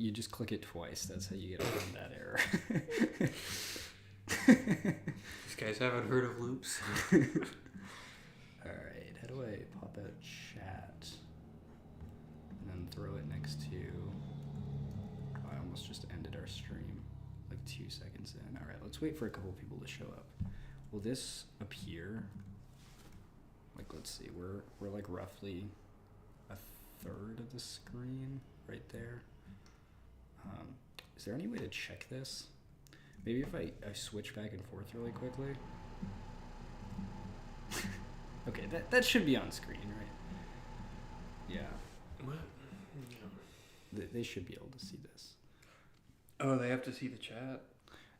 You just click it twice. That's how you get around that error. These guys haven't heard of loops. Alright, how do I pop out chat? And then throw it next to... I almost just ended our stream like 2 seconds in. Alright, let's wait for a couple people to show up. Will this appear? Like, let's see, we're like roughly a third of the screen right there. Is there any way to check this? Maybe if I switch back and forth really quickly. Okay, that should be on screen, right? Yeah. What? They should be able to see this. Oh, they have to see the chat?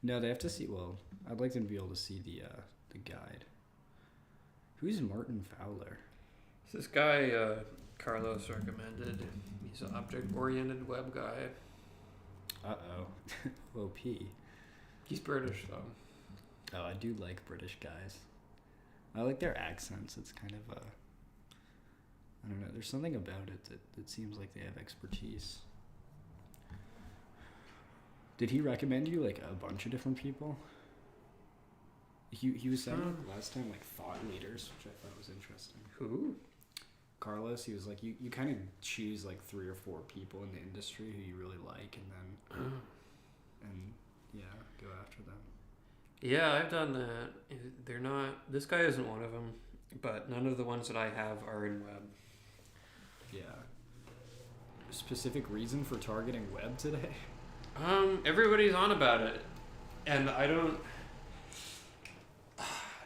No, they have to see, well, I'd like them to be able to see the guide. Who's Martin Fowler? It's this guy Carlos recommended. He's an object-oriented web guy. Uh-oh. OP. He's British, though. Oh, I do like British guys. I like their accents. It's kind of I don't know. There's something about it that seems like they have expertise. Did he recommend you like a bunch of different people? He was saying last time like thought leaders, which I thought was interesting. Who? Carlos. He was like you kind of choose like 3 or 4 people in the industry who you really like, and then go after them. Yeah, I've done that. They're not. This guy isn't one of them, but none of the ones that I have are in web. Yeah. Specific reason for targeting web today? Everybody's on about it, and I don't.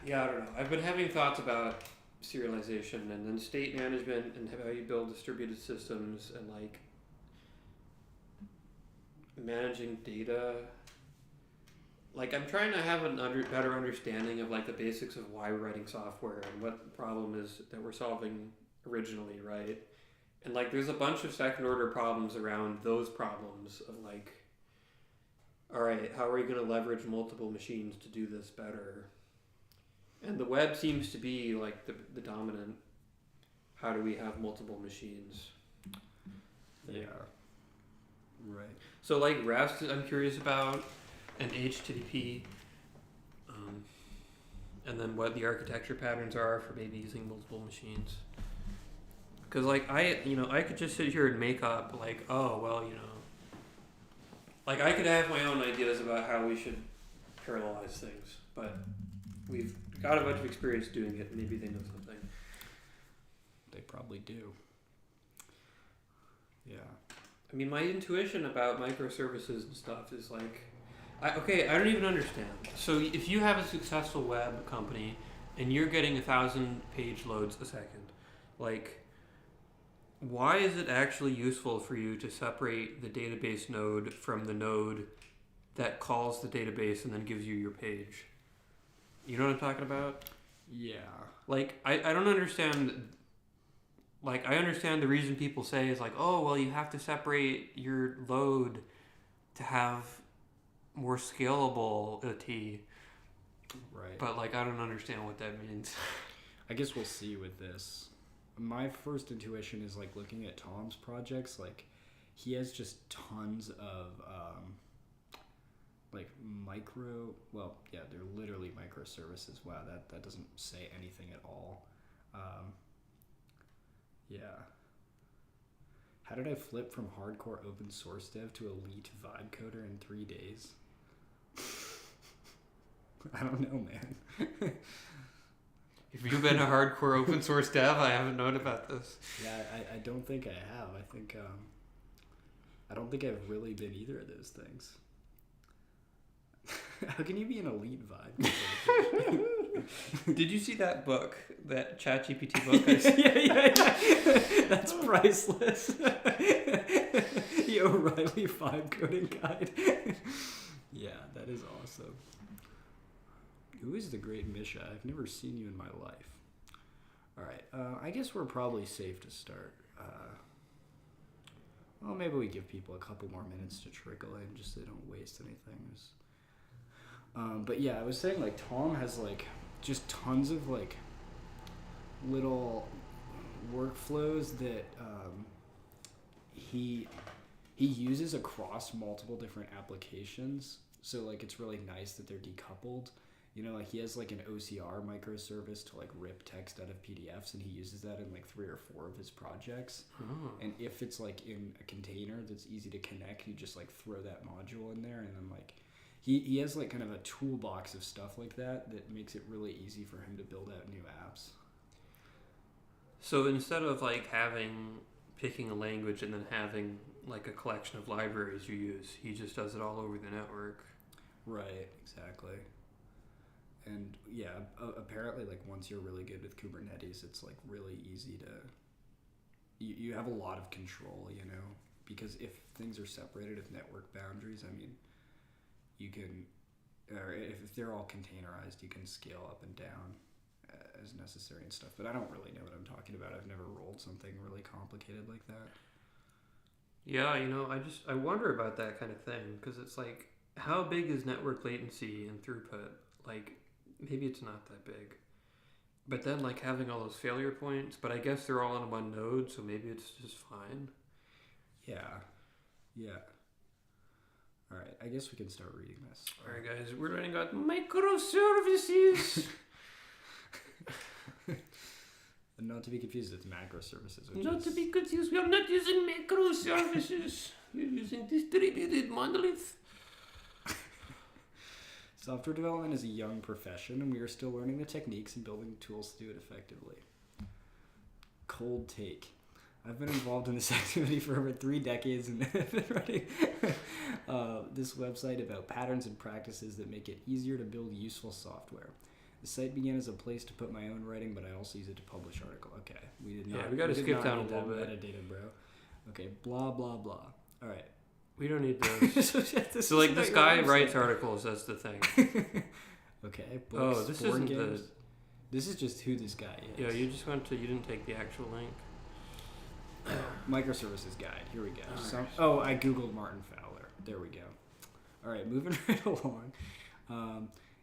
Yeah, I don't know. I've been having thoughts about serialization and then state management and how you build distributed systems and like managing data. Like, I'm trying to have a better understanding of like the basics of why we're writing software and what the problem is that we're solving originally, right? And like, there's a bunch of second order problems around those problems of like, all right, how are we going to leverage multiple machines to do this better? And the web seems to be like the dominant, how do we have multiple machines? Yeah. Right. So like REST, I'm curious about, and HTTP, and then what the architecture patterns are for maybe using multiple machines. Because like I could just sit here and make up like, oh well, like I could have my own ideas about how we should parallelize things, but we've got a bunch of experience doing it. Maybe they know something. They probably do. Yeah. I mean, my intuition about microservices and stuff is like, I don't even understand. So if you have a successful web company and you're getting 1,000 page loads a second, like, why is it actually useful for you to separate the database node from the node that calls the database and then gives you your page? You know what I'm talking about? Yeah. Like, I don't understand. Like, I understand the reason people say is like, oh, well, you have to separate your load to have more scalability. Right. But, like, I don't understand what that means. I guess we'll see with this. My first intuition is, like, looking at Tom's projects, like, he has just tons of, like, they're literally microservices. Wow, that doesn't say anything at all. Yeah. How did I flip from hardcore open source dev to elite vibe coder in 3 days? I don't know, man. If you've been a hardcore open source dev, I haven't known about this. Yeah, I don't think I have. I don't think I've really been either of those things. How can you be an elite vibe? Did you see that book, that ChatGPT book? Yeah. That's priceless. The O'Reilly vibe coding guide. Yeah, that is awesome. Who is the great Misha? I've never seen you in my life. All right, I guess we're probably safe to start. Well, maybe we give people a couple more minutes to trickle in just so they don't waste anything. But yeah, I was saying, like, Tom has, like, just tons of, like, little workflows that he he uses across multiple different applications. So like it's really nice that they're decoupled. You know, like he has like an OCR microservice to like rip text out of PDFs, and he uses that in like 3 or 4 of his projects. Oh. And if it's like in a container that's easy to connect, you just like throw that module in there, and then like he has like kind of a toolbox of stuff like that makes it really easy for him to build out new apps. So instead of like picking a language and then having like a collection of libraries you use, he just does it all over the network. Right, exactly. And yeah, apparently like once you're really good with Kubernetes, it's like really easy to, you have a lot of control, you know, because if things are separated with network boundaries, I mean, you can, or if they're all containerized, you can scale up and down as necessary and stuff. But I don't really know what I'm talking about. I've never rolled something really complicated like that. Yeah, you know, I wonder about that kind of thing, because it's like, how big is network latency and throughput? Like, maybe it's not that big. But then, like, having all those failure points, but I guess they're all on one node, so maybe it's just fine. Yeah. All right, I guess we can start reading this. All right, guys, we're writing about microservices. And not to be confused, it's Macroservices. Not to be confused, we are not using microservices. We're using distributed monolith. Software development is a young profession, and we are still learning the techniques and building tools to do it effectively. Cold take. I've been involved in this activity for over 3 decades, and I've been writing this website about patterns and practices that make it easier to build useful software. The site began as a place to put my own writing, but I also use it to publish articles. Okay, we did not. Yeah, we got to skip down a little bit. Metadata, bro. Okay, blah blah blah. All right. We don't need those. So like this guy writes articles. That's the thing. Okay. Books, this board isn't games. This is just who this guy is. Yeah, you didn't take the actual link. Microservices guide. Here we go. Right. I googled Martin Fowler. There we go. All right, moving right along.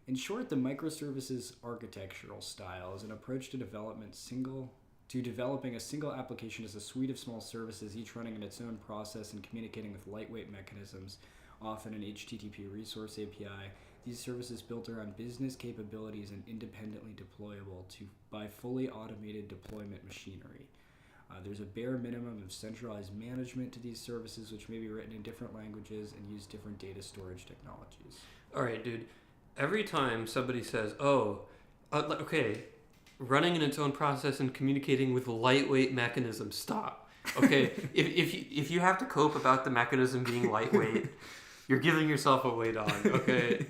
In short, the microservices architectural style is an approach to developing a single application as a suite of small services, each running in its own process and communicating with lightweight mechanisms, often an HTTP resource API. These services built around business capabilities and independently deployable by fully automated deployment machinery. There's a bare minimum of centralized management to these services, which may be written in different languages and use different data storage technologies. All right, dude. Every time somebody says, okay, running in its own process and communicating with lightweight mechanisms, stop. Okay, if you have to cope about the mechanism being lightweight, you're giving yourself away, dog. Okay.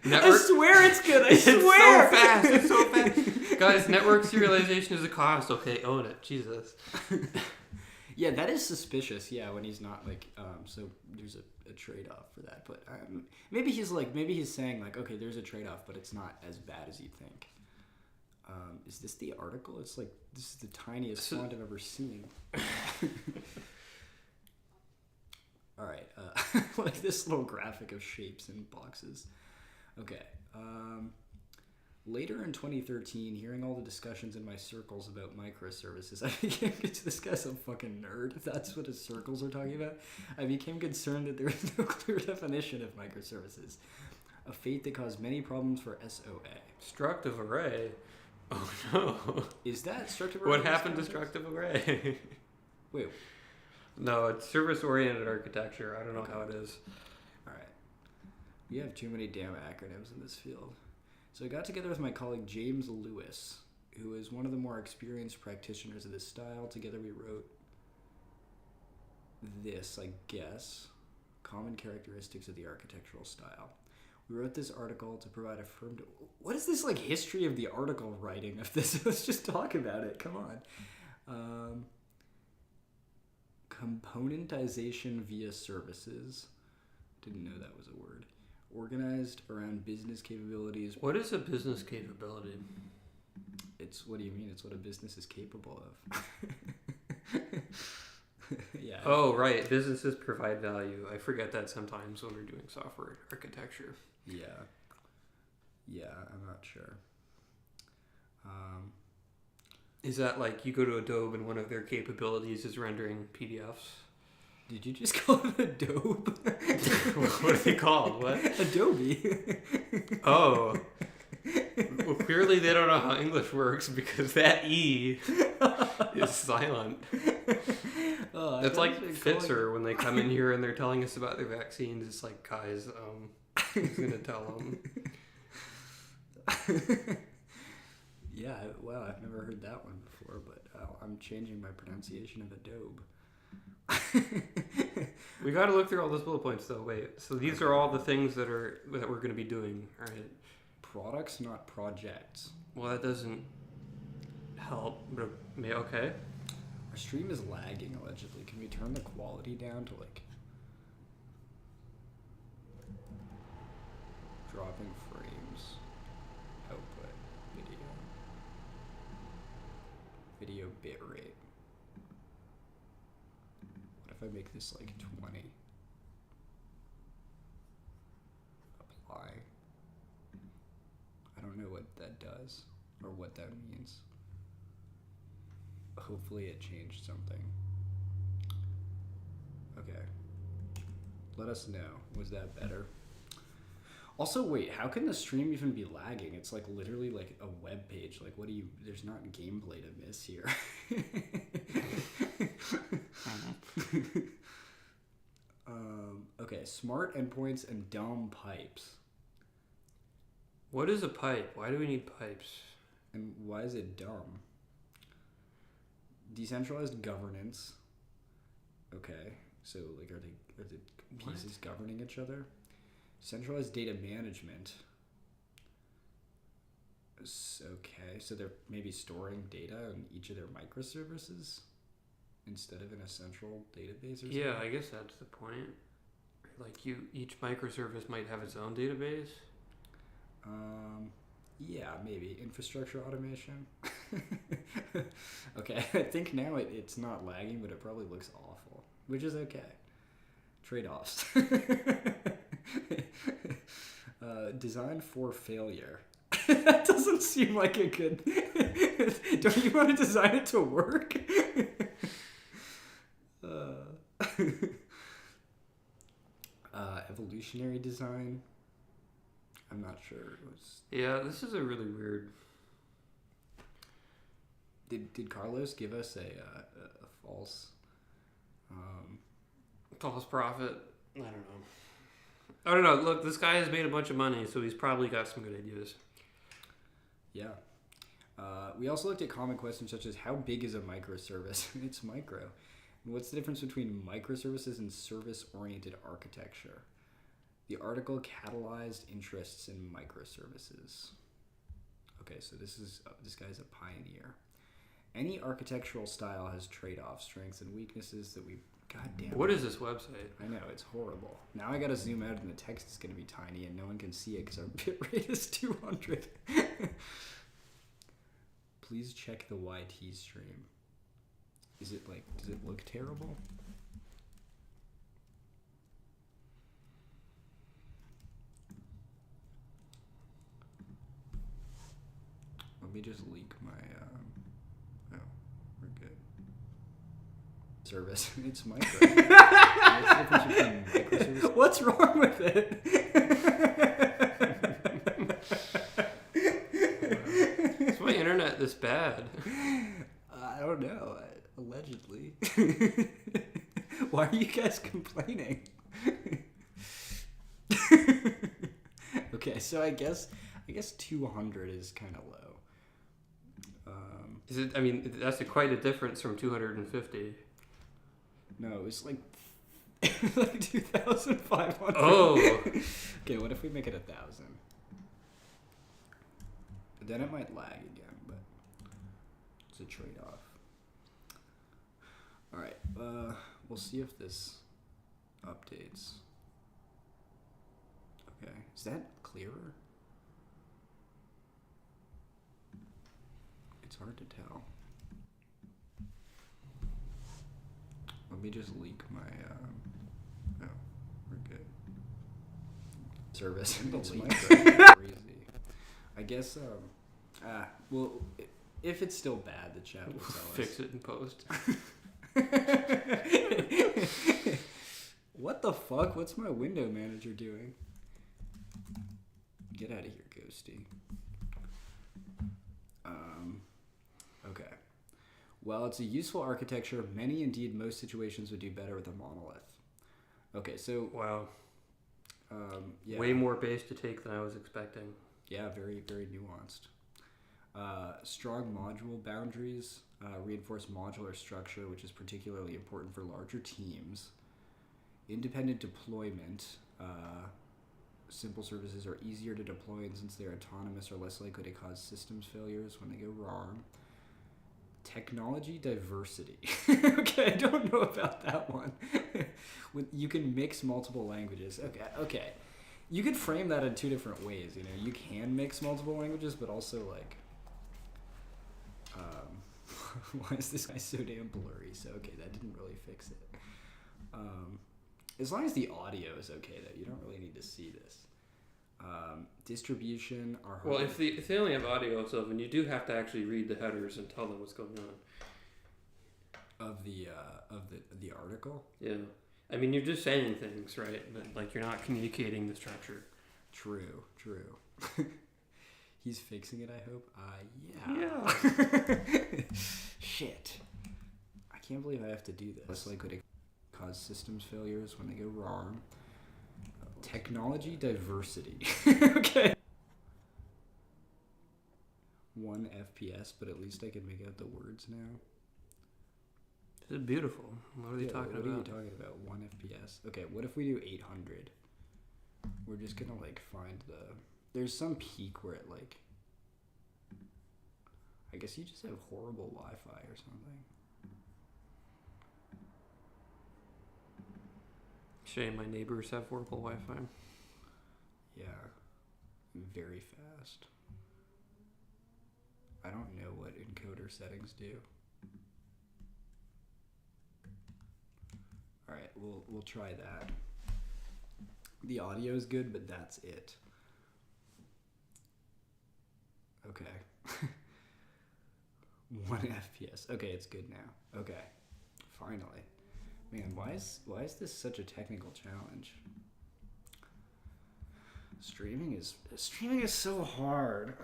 I swear it's good. I swear. It's so fast. Guys, network serialization is a cost. Okay, own it. Jesus. Yeah, that is suspicious. Yeah, when he's not like, so there's a trade-off for that. But maybe he's saying like, okay, there's a trade-off, but it's not as bad as you think. Is this the article? It's like, this is the tiniest font I've ever seen. All right, like this little graphic of shapes and boxes. Okay. Later in 2013, hearing all the discussions in my circles about microservices, I became this guy's a fucking nerd. If that's what his circles are talking about, I became concerned that there was no clear definition of microservices, a fate that caused many problems for SOA. Structive array. Oh no. Is that structive array? What happened to structive array? Wait. No, it's service-oriented architecture. I don't know how it is. All right. We have too many damn acronyms in this field. So I got together with my colleague James Lewis, who is one of the more experienced practitioners of this style. Together we wrote this, I guess, Common Characteristics of the Architectural Style. We wrote this article to provide a firm... What is this, like, history of the article writing of this? Let's just talk about it. Come on. Componentization via services. Didn't know that was a word. Organized around business capabilities. What is a business capability? What do you mean? It's what a business is capable of. Yeah. Oh, right. Businesses provide value. I forget that sometimes when we're doing software architecture. Yeah, I'm not sure. Is that like you go to Adobe and one of their capabilities is rendering PDFs? Did you just call it Adobe? What are they called? What? Adobe. Oh. Well, clearly they don't know how English works because that E is silent. That's like Fitzer when they come in here and they're telling us about their vaccines. It's like, guys, who's gonna tell them? Yeah, wow, I've never heard that one before, but I'm changing my pronunciation of Adobe. We got to look through all those bullet points, though. Wait, so these are all the things that we're going to be doing, all right? Products, not projects. Well, that doesn't help. But okay. Our stream is lagging allegedly. Can we turn the quality down to like dropping frames? Output video bit rate. What if I make this like 20? Apply. I don't know what that does or what that means. Hopefully it changed something. Okay. Let us know. Was that better? Also, wait, how can the stream even be lagging? It's like literally like a web page. Like, what do you... There's not gameplay to miss here. Okay, smart endpoints and dumb pipes. What is a pipe? Why do we need pipes? And why is it dumb? Decentralized governance. Okay, so like are the pieces governing each other? Centralized data management. Okay, so they're maybe storing data in each of their microservices instead of in a central database or something? Yeah, I guess that's the point. Like each microservice might have its own database. Yeah, maybe infrastructure automation. Okay, I think now it's not lagging, but it probably looks awful, which is okay. Trade-offs. Design for failure. That doesn't seem like a good... Don't you want to design it to work? Evolutionary design. I'm not sure. It was... Yeah, this is a really weird... Did Carlos give us a false... false prophet? I don't know. Look, this guy has made a bunch of money, so he's probably got some good ideas. Yeah. We also looked at common questions such as how big is a microservice? It's micro. And what's the difference between microservices and service-oriented architecture? The article catalyzed interests in microservices. Okay, so this guy's a pioneer. Any architectural style has trade-offs, strengths, and weaknesses that we... God damn it. What is this website? I know, it's horrible. Now I gotta zoom out and the text is gonna be tiny and no one can see it because our bitrate is 200. Please check the YT stream. Is it like, does it look terrible? Let me just leak my, oh, we're good. Service. It's micro. What's the difference between microservice? What's wrong with it? Is my internet this bad? I don't know. Allegedly. Why are you guys complaining? Okay, so I guess 200 is kind of low. Is it? I mean, that's quite a difference from 250. No, it was like 2,500. Oh. Okay, what if we make it 1,000? Then it might lag again, but it's a trade-off. All right, we'll see if this updates. Okay, is that clearer? It's hard to tell. Let me just leak my, oh, we're good. Service. It's crazy. I guess, well, if it's still bad, the chat will tell us. Fix it in post. What the fuck? What's my window manager doing? Get out of here, Ghosty. Okay. While it's a useful architecture, many, indeed most situations would do better with a monolith. Okay, so... Wow. Yeah. Way more base to take than I was expecting. Yeah, very, very nuanced. Strong module boundaries reinforce modular structure, which is particularly important for larger teams. Independent deployment. Simple services are easier to deploy, and since they're autonomous, are less likely to cause systems failures when they go wrong. Technology diversity. Okay, I don't know about that one. You can mix multiple languages. Okay. You could frame that in two different ways. You know, you can mix multiple languages, but also like, why is this guy so damn blurry? So okay, that didn't really fix it. As long as the audio is okay, though, you don't really need to see this. Distribution are hard. Well, if they only have audio of something, you do have to actually read the headers and tell them what's going on. Of the article. Yeah, I mean you're just saying things, right? But like you're not communicating the structure. True. He's fixing it, I hope. Yeah. Shit. I can't believe I have to do this. Less likely to cause systems failures when they go wrong. Technology diversity. Okay. 1 FPS, but at least I can make out the words now. This is beautiful. What are they talking about? What are you talking about? 1 FPS. Okay, what if we do 800? We're just gonna like find the... There's some peak where it like... I guess you just have horrible Wi-Fi or something. Shame my neighbors have horrible Wi-Fi. Yeah. Very fast. I don't know what encoder settings do. Alright, we'll try that. The audio is good, but that's it. Okay. 1 FPS. Okay, it's good now. Okay. Finally. Man, why is this such a technical challenge? Streaming is so hard.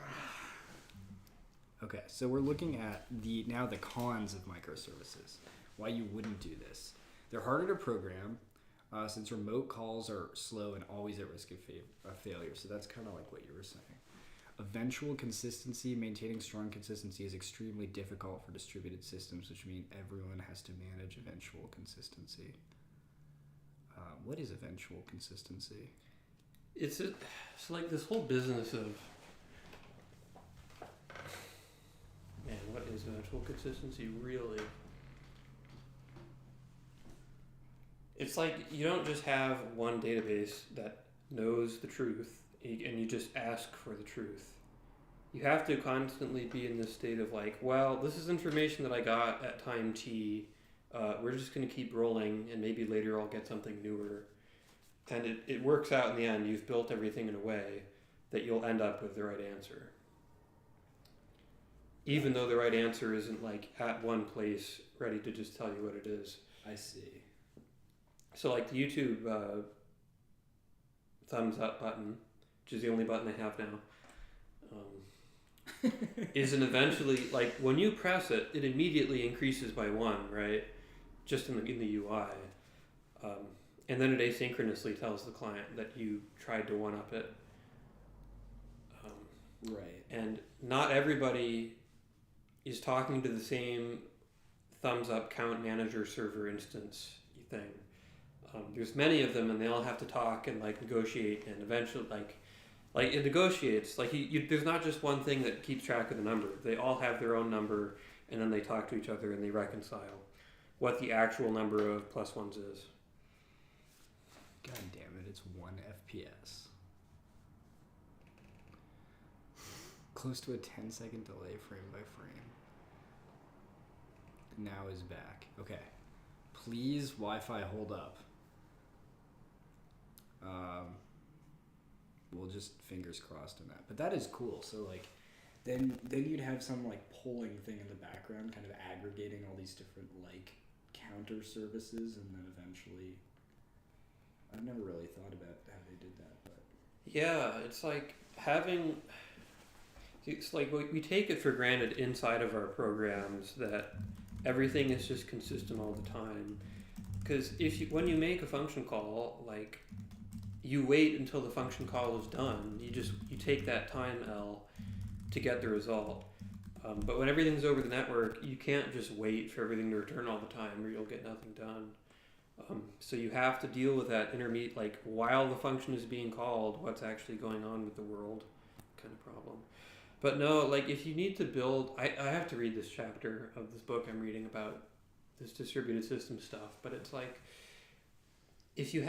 Okay, so we're looking at the cons of microservices. Why you wouldn't do this. They're harder to program since remote calls are slow and always at risk of failure. So that's kind of like what you were saying. Eventual consistency, maintaining strong consistency is extremely difficult for distributed systems, which means everyone has to manage eventual consistency. What is eventual consistency? It's like this whole business of, man, what is eventual consistency really? It's like you don't just have one database that knows the truth and you just ask for the truth. You have to constantly be in this state of like, well, this is information that I got at time T. We're just going to keep rolling, and maybe later I'll get something newer. And it works out in the end. You've built everything in a way that you'll end up with the right answer. Even though the right answer isn't like at one place ready to just tell you what it is. I see. So like the YouTube thumbs up button, which is the only button I have now, isn't eventually, like when you press it, it immediately increases by 1, right? Just in the UI. And then it asynchronously tells the client that you tried to one-up it. Right. And not everybody is talking to the same thumbs up count manager server instance thing. There's many of them, and they all have to talk and like negotiate, and eventually like it negotiates. Like there's not just one thing that keeps track of the number. They all have their own number, and then they talk to each other and they reconcile what the actual number of plus ones is. God damn it! It's 1 FPS. Close to a 10-second delay frame by frame. Now is back. Okay. Please Wi-Fi hold up. We'll just fingers crossed on that. But that is cool. So like then you'd have some like polling thing in the background kind of aggregating all these different like counter services, and then eventually. I've never really thought about how they did that, but Yeah, it's like we take it for granted inside of our programs that everything is just consistent all the time. Because when you make a function call, like you wait until the function call is done. You take that time L to get the result. But when everything's over the network, you can't just wait for everything to return all the time, or you'll get nothing done. So you have to deal with that intermediate, like while the function is being called, what's actually going on with the world kind of problem. But no, like if you need to build, I have to read this chapter of this book I'm reading about this distributed system stuff, but it's like if you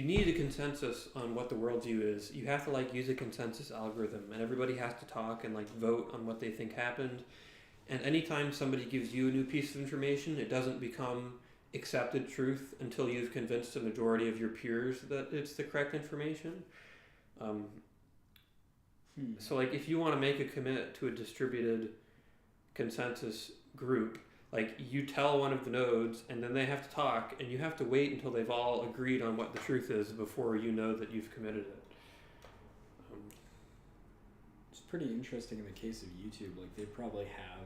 need a consensus on what the worldview is, you have to like use a consensus algorithm, and everybody has to talk and like vote on what they think happened. And anytime somebody gives you a new piece of information, it doesn't become accepted truth until you've convinced a majority of your peers that it's the correct information. So like if you want to make a commit to a distributed consensus group, like you tell one of the nodes and then they have to talk, and you have to wait until they've all agreed on what the truth is before you know that you've committed it. it's pretty interesting in the case of YouTube. Like they probably have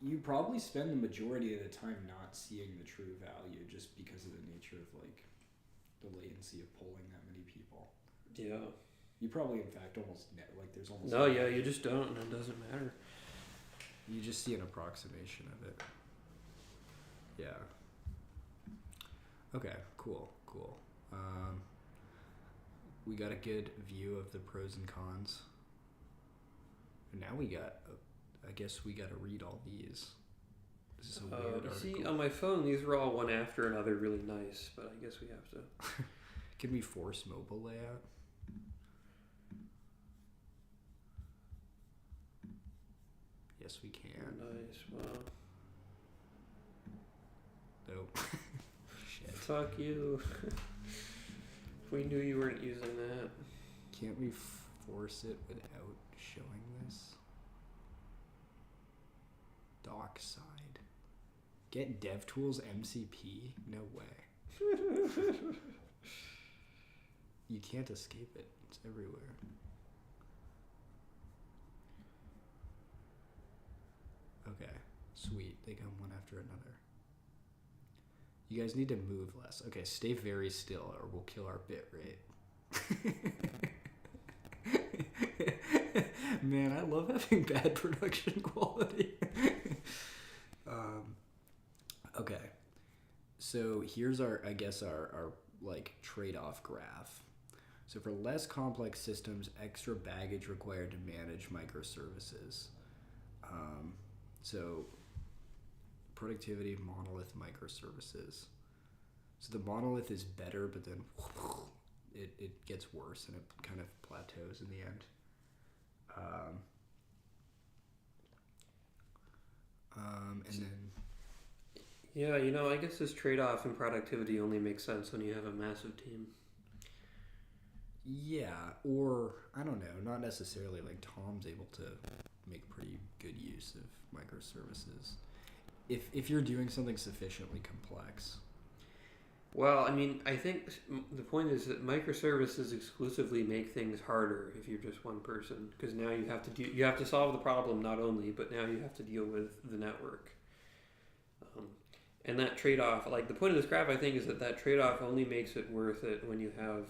you probably spend the majority of the time not seeing the true value just because of the nature of like the latency of polling that many people. Yeah. You probably, in fact, there's almost. No, yeah, you just don't, and it doesn't matter. You just see an approximation of it. Yeah. Okay, cool. We got a good view of the pros and cons. And now I guess we got to read all these. This is a weird article. See, on my phone, these are all one after another really nice, but I guess we have to. Can we force mobile layout? Yes, we can. Nice, wow. Nope. Shit. Fuck you. We knew you weren't using that. Can't we force it without showing this? Dock side. Get DevTools MCP? No way. You can't escape it. It's everywhere. Okay, sweet. They come one after another. You guys need to move less. Okay, stay very still or we'll kill our bit rate. Man, I love having bad production quality. Okay. So here's our like trade-off graph. So for less complex systems, extra baggage required to manage microservices. So productivity, monolith, microservices. So the monolith is better, but then it gets worse and it kind of plateaus in the end. And then... Yeah, I guess this trade-off in productivity only makes sense when you have a massive team. Yeah, or, I don't know, not necessarily. Like, Tom's able to make pretty good use of microservices. If you're doing something sufficiently complex. Well, I mean, I think the point is that microservices exclusively make things harder if you're just one person, because now you have to solve the problem not only, but now you have to deal with the network. And that trade-off, like the point of this graph, I think, is that trade-off only makes it worth it when you have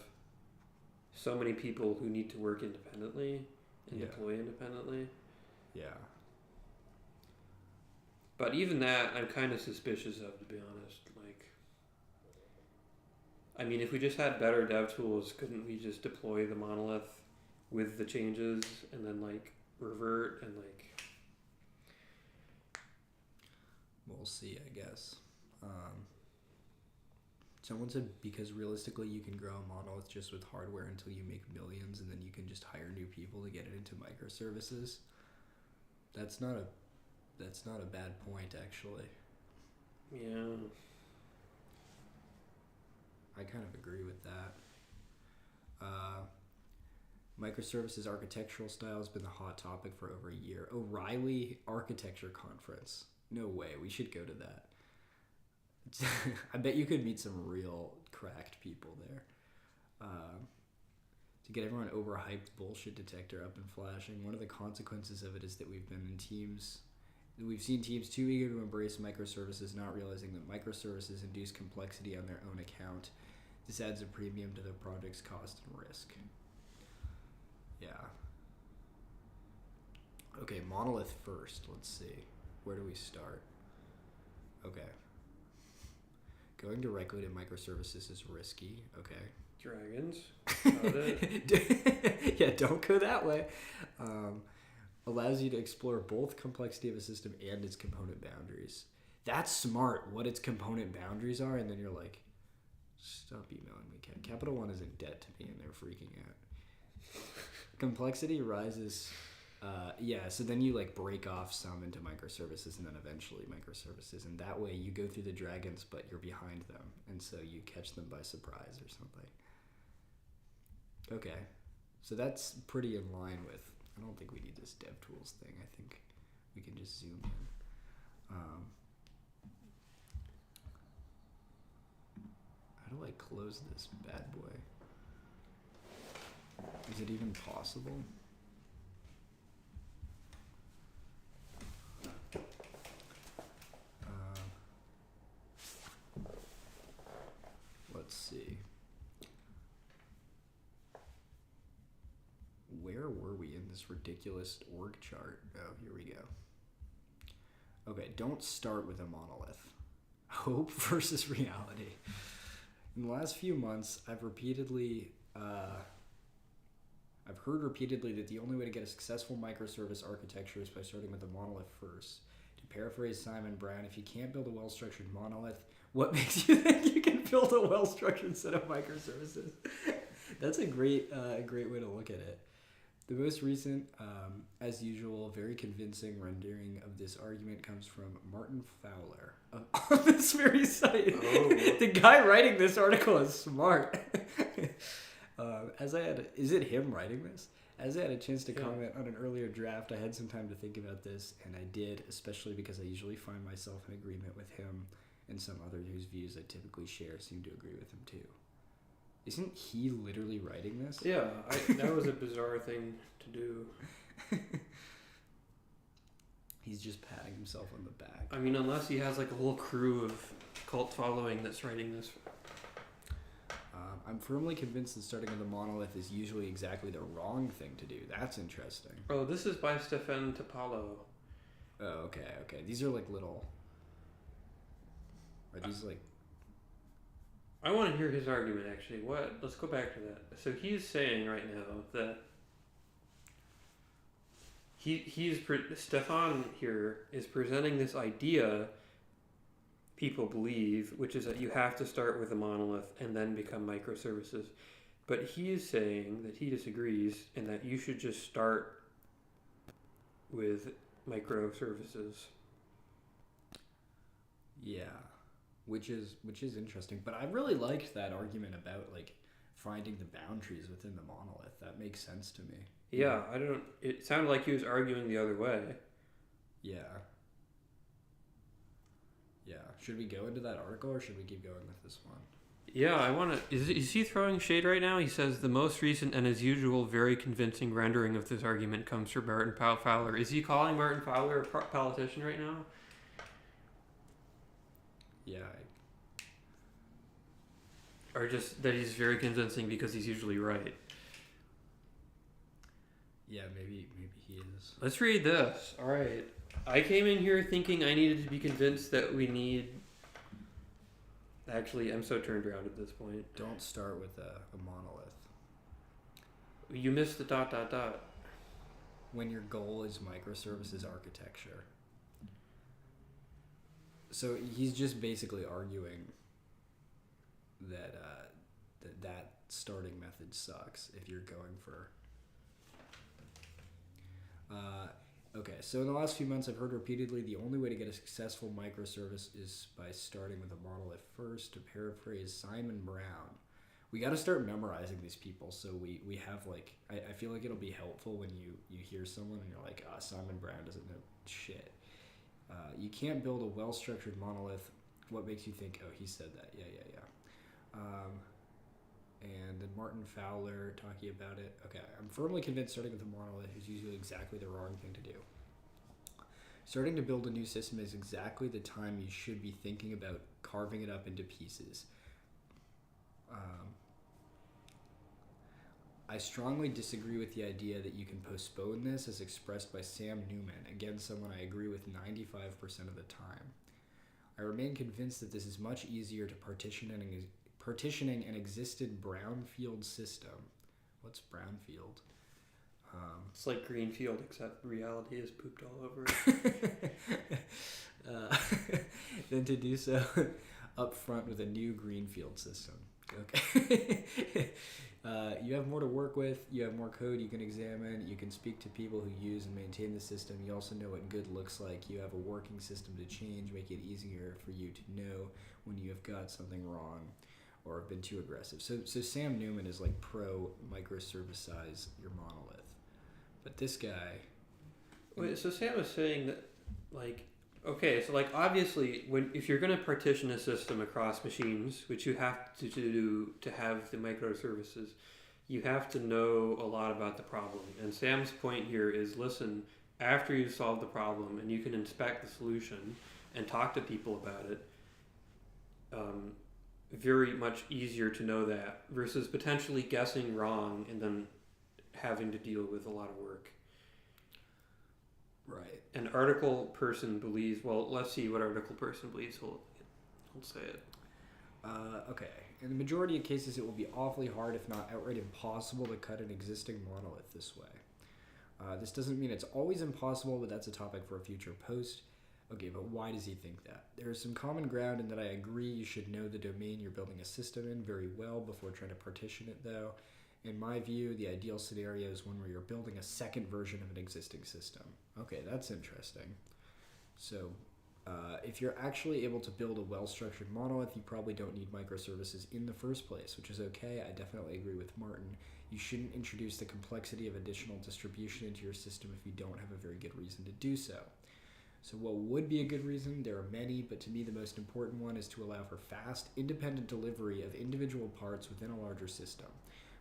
so many people who need to work independently and deploy independently. Yeah. But even that, I'm kind of suspicious of, to be honest. Like, I mean, if we just had better dev tools, couldn't we just deploy the monolith with the changes and then like revert and like? We'll see, I guess. Someone said because realistically you can grow a monolith just with hardware until you make millions, and then you can just hire new people to get it into microservices. That's not a bad point, actually. Yeah. I kind of agree with that. Microservices architectural style has been the hot topic for over a year. O'Reilly Architecture Conference. No way. We should go to that. I bet you could meet some real cracked people there. To get everyone overhyped bullshit detector up and flashing. One of the consequences of it is that we've seen teams too eager to embrace microservices, not realizing that microservices induce complexity on their own account. This adds a premium to their project's cost and risk. Yeah. Okay, monolith first. Let's see. Where do we start? Okay. Going directly to microservices is risky. Okay. Dragons. Got it. Yeah, don't go that way. Allows you to explore both complexity of a system and its component boundaries. That's smart, what its component boundaries are, and then you're like, stop emailing me. Capital One is in debt to me, and they're freaking out. Complexity rises. So then you like break off some into microservices and then eventually microservices, and that way you go through the dragons, but you're behind them, and so you catch them by surprise or something. Okay, so that's pretty in line with. I don't think we need this DevTools thing. I think we can just zoom in. How do I close this bad boy? Is it even possible? Let's see. Where were we in this ridiculous org chart? Oh, here we go. Okay, don't start with a monolith. Hope versus reality. In the last few months, I've heard repeatedly that the only way to get a successful microservice architecture is by starting with a monolith first. To paraphrase Simon Brown, if you can't build a well-structured monolith, what makes you think you can build a well-structured set of microservices? That's a great way to look at it. The most recent, as usual, very convincing rendering of this argument comes from Martin Fowler on this very site. Oh. The guy writing this article is smart. Is it him writing this? As I had a chance to comment on an earlier draft, I had some time to think about this, and I did, especially because I usually find myself in agreement with him, and some others whose views I typically share seem to agree with him too. Isn't he literally writing this? Yeah, that was a bizarre thing to do. He's just patting himself on the back. I mean, unless he has like a whole crew of cult following that's writing this. I'm firmly convinced that starting with a monolith is usually exactly the wrong thing to do. That's interesting. Oh, this is by Stefan Topalo. Oh, okay. These are like little... Are these like... I want to hear his argument, actually. Let's go back to that. So he's saying right now that Stefan here is presenting this idea people believe, which is that you have to start with a monolith and then become microservices. But he's saying that he disagrees and that you should just start with microservices. Yeah. Which is interesting, but I really liked that argument about like finding the boundaries within the monolith. That makes sense to me. Yeah, it sounded like he was arguing the other way. Yeah. Should we go into that article or should we keep going with this one? Yeah, I want to. Is he throwing shade right now? He says the most recent and as usual very convincing rendering of this argument comes from Martin Fowler. Is he calling Martin Fowler a politician right now? Yeah. Or just that he's very convincing because he's usually right. Yeah, maybe he is. Let's read this. All right. I came in here thinking I needed to be convinced that we need... Actually, I'm so turned around at this point. Don't start with a monolith. You missed the ... When your goal is microservices architecture. So he's just basically arguing that that starting method sucks if you're going for... Okay, so in the last few months I've heard repeatedly the only way to get a successful microservice is by starting with a monolith first. To paraphrase Simon Brown, we got to start memorizing these people. So we have like, I feel like it'll be helpful when you hear someone and you're like, Simon Brown doesn't know shit. You can't build a well-structured monolith. What makes you think, oh, he said that? Yeah. And then Martin Fowler talking about it. Okay, I'm firmly convinced starting with a monolith is usually exactly the wrong thing to do. Starting to build a new system is exactly the time you should be thinking about carving it up into pieces. I strongly disagree with the idea that you can postpone this as expressed by Sam Newman, again someone I agree with 95% of the time. I remain convinced that this is much easier to partitioning an existed brownfield system. What's brownfield? It's like Greenfield, except reality is pooped all over it. Than to do so up front with a new greenfield system. Okay. You have more to work with, you have more code you can examine, you can speak to people who use and maintain the system, you also know what good looks like, you have a working system to change, make it easier for you to know when you have got something wrong or have been too aggressive. So Sam Newman is like pro microservicize your monolith. But this guy... Wait, so Sam is saying that, like, okay, so like obviously if you're going to partition a system across machines, which you have to do to have the microservices, you have to know a lot about the problem. And Sam's point here is, listen, after you solve the problem and you can inspect the solution and talk to people about it, very much easier to know that versus potentially guessing wrong and then having to deal with a lot of work. Right. An article person believes, well, let's see what article person believes. He'll say it. Okay. In the majority of cases, it will be awfully hard, if not outright impossible, to cut an existing monolith this way. This doesn't mean it's always impossible, but that's a topic for a future post. Okay, but why does he think that? There is some common ground in that I agree you should know the domain you're building a system in very well before trying to partition it, though. In my view, the ideal scenario is one where you're building a second version of an existing system. Okay, that's interesting. So, if you're actually able to build a well-structured monolith, you probably don't need microservices in the first place, which is okay. I definitely agree with Martin. You shouldn't introduce the complexity of additional distribution into your system if you don't have a very good reason to do so. So what would be a good reason? There are many, but to me the most important one is to allow for fast, independent delivery of individual parts within a larger system.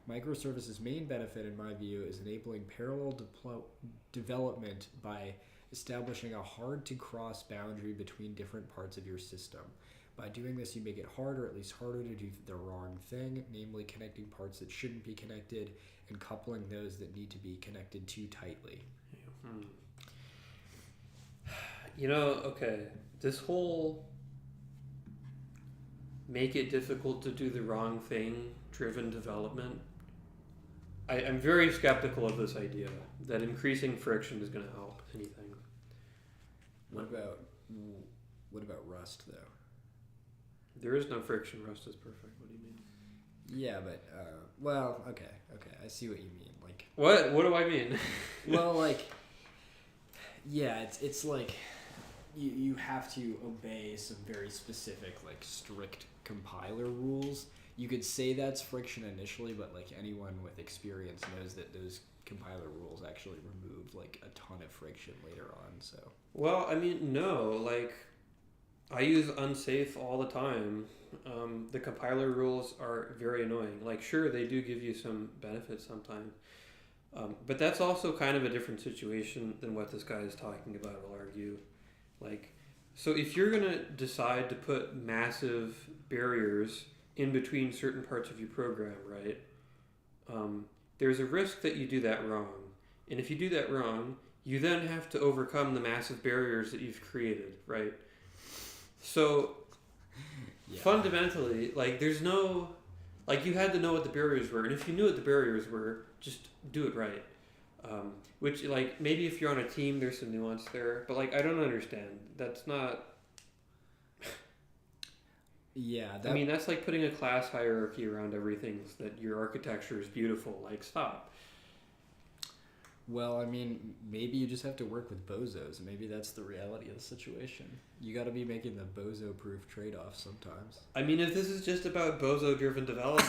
Microservices' main benefit, in my view, is enabling parallel development by establishing a hard-to-cross boundary between different parts of your system. By doing this, you make it harder, at least harder, to do the wrong thing, namely connecting parts that shouldn't be connected and coupling those that need to be connected too tightly. You know, okay, this whole make it difficult to do the wrong thing driven development, I'm very skeptical of this idea that increasing friction is going to help anything. What about Rust, though? There is no friction. Rust is perfect. What do you mean? Yeah, but well, okay, I see what you mean. Like, what do I mean? Well, like, yeah, it's like you have to obey some very specific, like, strict compiler rules. You could say that's friction initially, but like anyone with experience knows that those compiler rules actually remove like a ton of friction later on. So, well, I mean, no, like I use unsafe all the time. The compiler rules are very annoying. Like, sure, they do give you some benefits sometimes, but that's also kind of a different situation than what this guy is talking about, I'll argue. Like, so if you're going to decide to put massive barriers in between certain parts of your program, right, there's a risk that you do that wrong. And if you do that wrong, you then have to overcome the massive barriers that you've created, right? So, fundamentally, like, there's no... Like, you had to know what the barriers were. And if you knew what the barriers were, just do it right. Which, like, maybe if you're on a team, there's some nuance there. But, like, I don't understand. That's not... Yeah, I mean, that's like putting a class hierarchy around everything so that your architecture is beautiful. Like, stop. Well, I mean, maybe you just have to work with bozos. Maybe that's the reality of the situation. You got to be making the bozo-proof trade-offs sometimes. I mean, if this is just about bozo-driven development,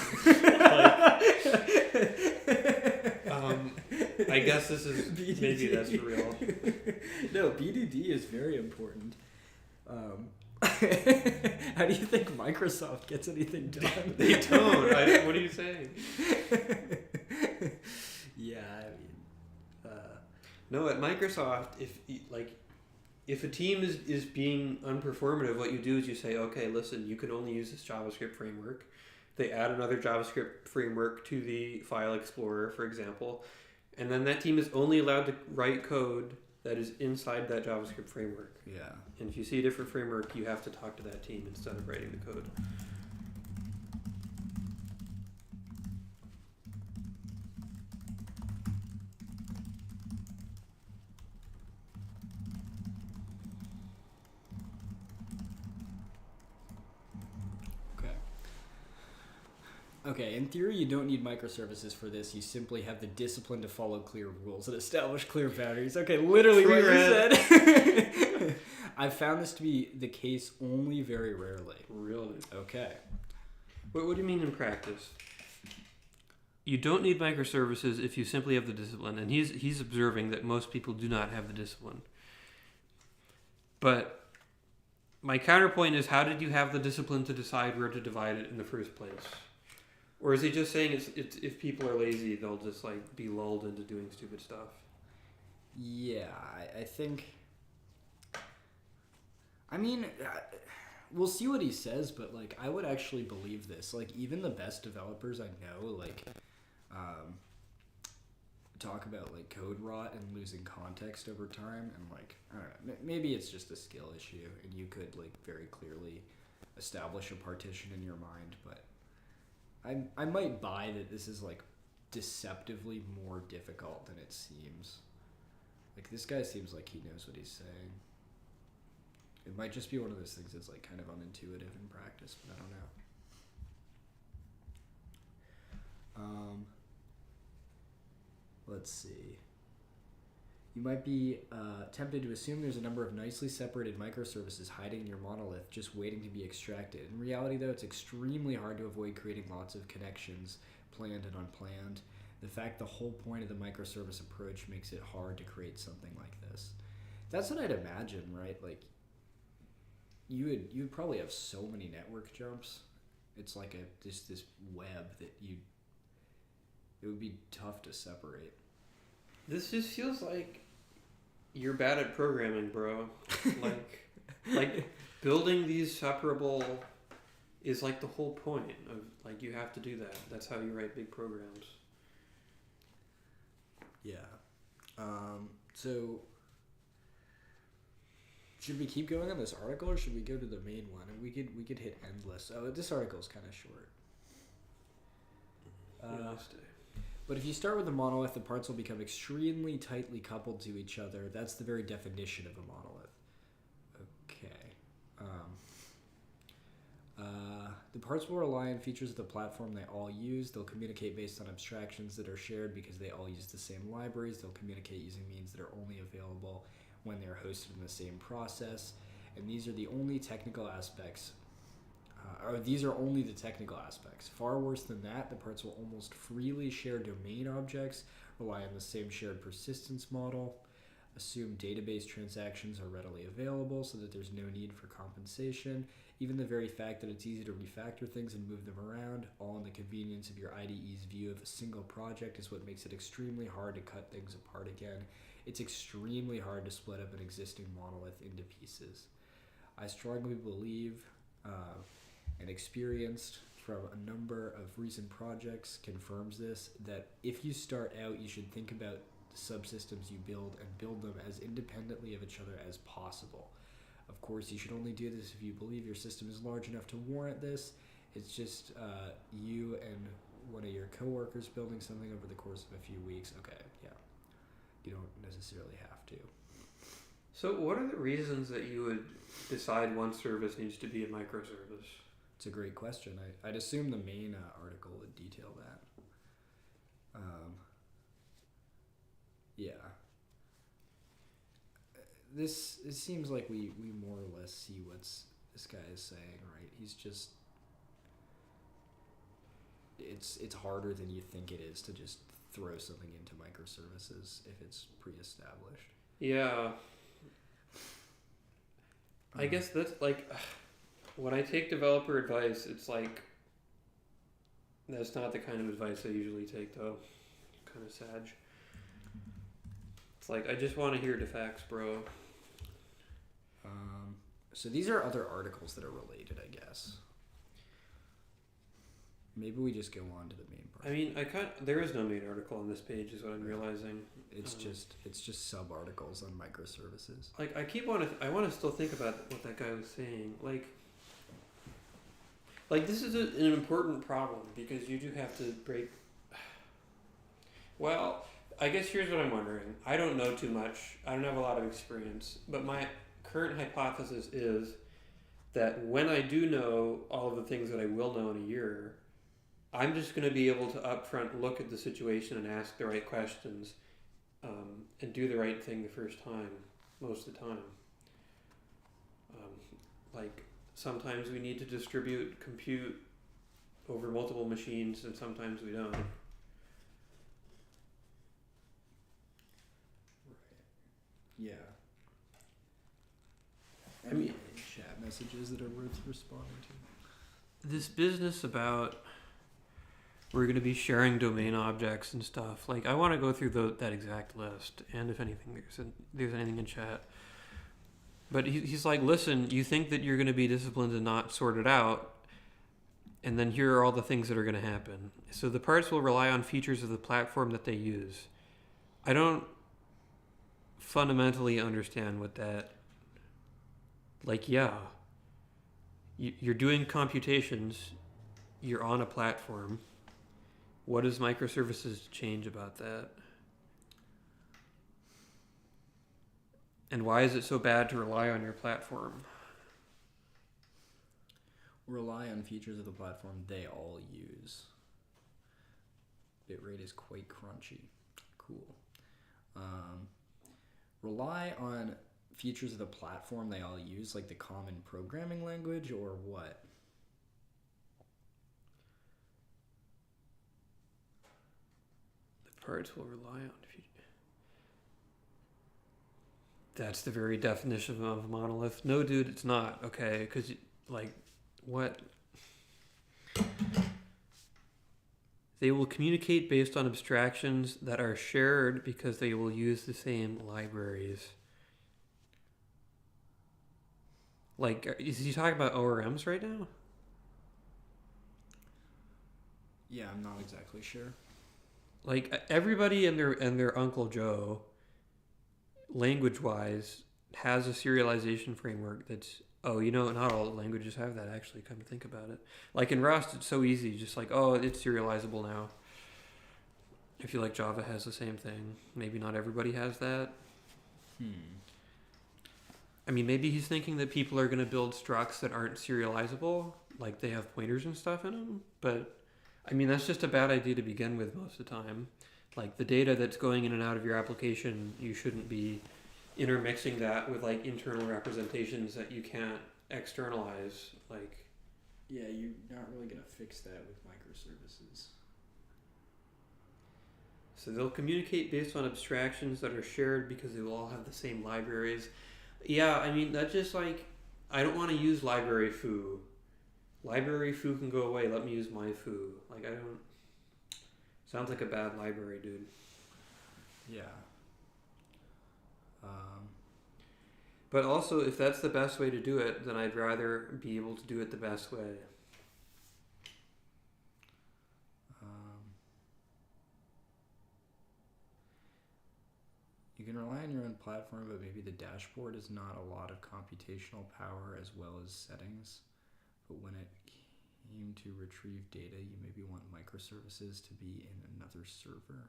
I guess this is BDD. maybe that's real. No, BDD is very important. How do you think Microsoft gets anything done? They don't. What are you saying? Yeah, I mean, No, at Microsoft, if a team is being unperformative, what you do is you say, okay, listen, you can only use this JavaScript framework. They add another JavaScript framework to the file explorer, for example, and then that team is only allowed to write code that is inside that JavaScript framework. yeah. And if you see a different framework, you have to talk to that team instead of writing the code. Okay, in theory, you don't need microservices for this. You simply have the discipline to follow clear rules and establish clear boundaries. Okay, literally what you said. I've found this to be the case only very rarely. Really? Okay. What do you mean in practice? You don't need microservices if you simply have the discipline, and he's observing that most people do not have the discipline. But my counterpoint is, how did you have the discipline to decide where to divide it in the first place? Or is he just saying it's if people are lazy, they'll just like be lulled into doing stupid stuff? Yeah, I think. I mean, we'll see what he says, but like, I would actually believe this. Like, even the best developers I know, like, talk about like code rot and losing context over time, and like, I don't know, maybe it's just a skill issue, and you could like very clearly establish a partition in your mind, but. I might buy that this is like deceptively more difficult than it seems. Like, this guy seems like he knows what he's saying. It might just be one of those things that's like kind of unintuitive in practice, but I don't know. Let's see. You might be tempted to assume there's a number of nicely separated microservices hiding in your monolith just waiting to be extracted. In reality, though, it's extremely hard to avoid creating lots of connections, planned and unplanned. The fact the whole point of the microservice approach makes it hard to create something like this. That's what I'd imagine, right? Like, you would probably have so many network jumps. It's like this web that it would be tough to separate. This just feels like you're bad at programming, bro. like building these separable is like the whole point of like you have to do that. That's how you write big programs. Yeah. So should we keep going on this article, or should we go to the main one? And we could hit endless. Oh, this article is kind of short. But if you start with a monolith, the parts will become extremely tightly coupled to each other. That's the very definition of a monolith. Okay. The parts will rely on features of the platform they all use. They'll communicate based on abstractions that are shared because they all use the same libraries. They'll communicate using means that are only available when they're hosted in the same process. And these are the only technical aspects. These are only the technical aspects. Far worse than that, the parts will almost freely share domain objects, rely on the same shared persistence model, assume database transactions are readily available so that there's no need for compensation. Even the very fact that it's easy to refactor things and move them around, all in the convenience of your IDE's view of a single project, is what makes it extremely hard to cut things apart again. It's extremely hard to split up an existing monolith into pieces. I strongly believe, and experienced from a number of recent projects confirms this, that if you start out, you should think about the subsystems you build and build them as independently of each other as possible. Of course, you should only do this if you believe your system is large enough to warrant this. It's just you and one of your coworkers building something over the course of a few weeks. Okay, yeah. You don't necessarily have to. So what are the reasons that you would decide one service needs to be a microservice? It's a great question. I'd assume the main article would detail that. Yeah. This it seems like we more or less see what's this guy is saying, right? He's just it's harder than you think it is to just throw something into microservices if it's pre-established. Yeah. I guess that's like when I take developer advice, it's like that's not the kind of advice I usually take though. Kind of sad. It's like I just want to hear the facts, bro. So these are other articles that are related, I guess. Maybe we just go on to the main part. I mean, there is no main article on this page, is what I'm realizing. It's just sub articles on microservices. Like I want to still think about what that guy was saying. Like this is an important problem because you do have to break. Well, I guess here's what I'm wondering. I don't know too much. I don't have a lot of experience, but my current hypothesis is that when I do know all of the things that I will know in a year, I'm just going to be able to upfront look at the situation and ask the right questions and do the right thing the first time, most of the time. Like sometimes we need to distribute compute over multiple machines and sometimes we don't. Yeah. I mean, chat messages that are worth responding to. This business about we're going to be sharing domain objects and stuff. Like, I want to go through that exact list, and if anything, there's anything in chat. But he's like, listen, you think that you're going to be disciplined and not sort it out, and then here are all the things that are going to happen. So the parts will rely on features of the platform that they use. I don't fundamentally understand what that... Like, yeah, you're doing computations, you're on a platform. What does microservices change about that? And why is it so bad to rely on your platform? Rely on features of the platform they all use. Bitrate is quite crunchy. Cool. Rely on features of the platform they all use, like the common programming language, or what? The parts will rely on features. That's the very definition of a monolith. No, dude, it's not. Okay, because, like, what? They will communicate based on abstractions that are shared because they will use the same libraries. Like, is he talking about ORMs right now? Yeah, I'm not exactly sure. Like, everybody and their Uncle Joe, language-wise, has a serialization framework that's... Oh, not all languages have that, actually, come to think about it. Like, in Rust, it's so easy. Just like, oh, it's serializable now. I feel like Java has the same thing. Maybe not everybody has that. I mean, maybe he's thinking that people are going to build structs that aren't serializable, like they have pointers and stuff in them. But, I mean, that's just a bad idea to begin with most of the time. Like, the data that's going in and out of your application, you shouldn't be intermixing that with, like, internal representations that you can't externalize. Like, yeah, you're not really going to fix that with microservices. So they'll communicate based on abstractions that are shared because they will all have the same libraries. Yeah, I mean, that's just like, I don't want to use library foo. Library foo can go away. Let me use my foo. Like, I don't... Sounds like a bad library, dude. Yeah. But also, if that's the best way to do it, then I'd rather be able to do it the best way. You can rely on your own platform, but maybe the dashboard is not a lot of computational power as well as settings. But when it came to retrieve data, you maybe want microservices to be in another server.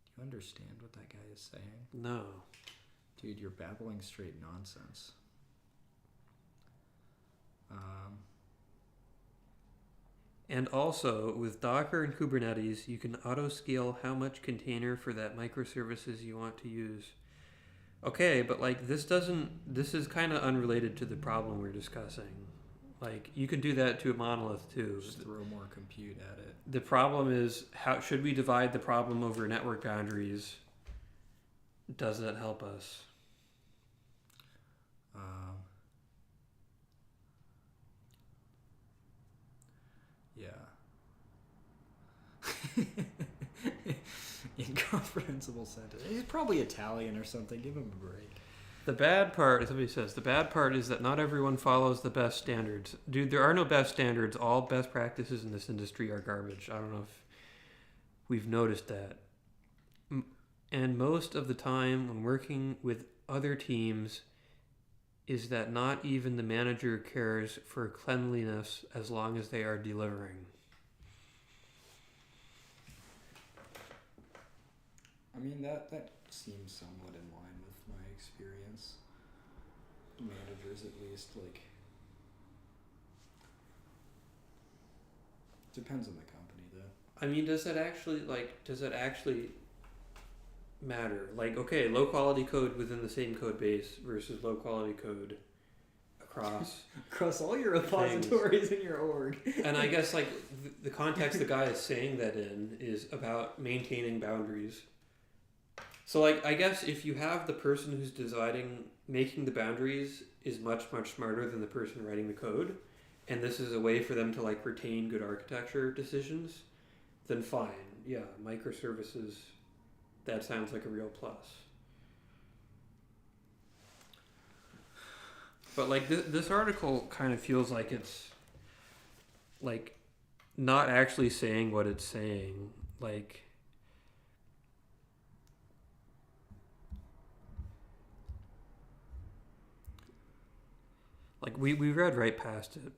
Do you understand what that guy is saying? No. Dude, you're babbling straight nonsense. And also, with Docker and Kubernetes, you can auto-scale how much container for that microservices you want to use. Okay, but like this is kind of unrelated to the problem we're discussing. Like you can do that to a monolith too. Just throw more compute at it. The problem is, how should we divide the problem over network boundaries? Does that help us? Yeah. Incomprehensible sentence. He's probably Italian or something. Give him a break. The bad part, somebody says, the bad part is that not everyone follows the best standards. Dude, there are no best standards. All best practices in this industry are garbage. I don't know if we've noticed that. And most of the time when working with other teams is that not even the manager cares for cleanliness as long as they are delivering. I mean, that seems somewhat in line with my experience. Managers, at least, like, depends on the company, though. I mean, does that actually matter? Like, okay, low quality code within the same code base versus low quality code across all your repositories in your org. And I guess like the context the guy is saying that in is about maintaining boundaries. So like I guess if you have the person who's making the boundaries is much smarter than the person writing the code, and this is a way for them to like retain good architecture decisions, then fine. Yeah, microservices, that sounds like a real plus. But like this article kind of feels like it's like not actually saying what it's saying. Like we read right past it.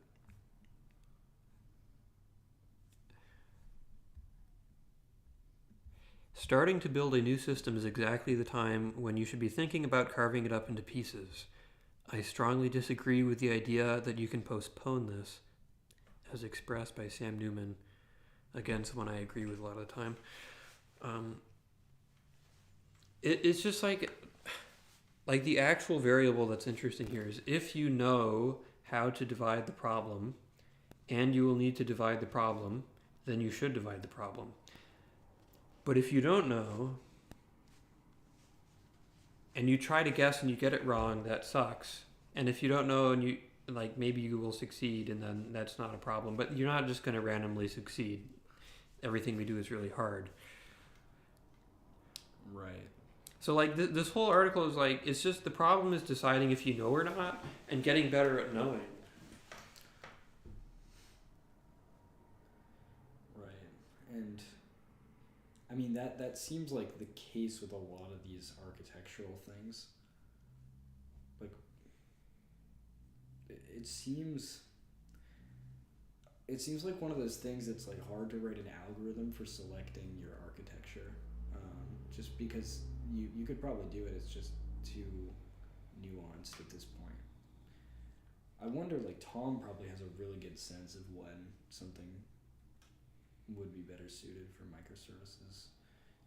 Starting to build a new system is exactly the time when you should be thinking about carving it up into pieces. I strongly disagree with the idea that you can postpone this, as expressed by Sam Newman. Again, someone I agree with a lot of the time. It's just like the actual variable that's interesting here is if you know how to divide the problem, and you will need to divide the problem, then you should divide the problem. But if you don't know, and you try to guess and you get it wrong, that sucks. And if you don't know and you like, maybe you will succeed, and then that's not a problem. But you're not just going to randomly succeed. Everything we do is really hard. Right. So like this whole article is like, it's just the problem is deciding if you know or not, and getting better at knowing. Right. And I mean, that seems like the case with a lot of these architectural things. Like, it seems like one of those things that's like hard to write an algorithm for selecting your architecture, just because you could probably do it. It's just too nuanced at this point. I wonder, like, Tom probably has a really good sense of when something would be better suited for microservices.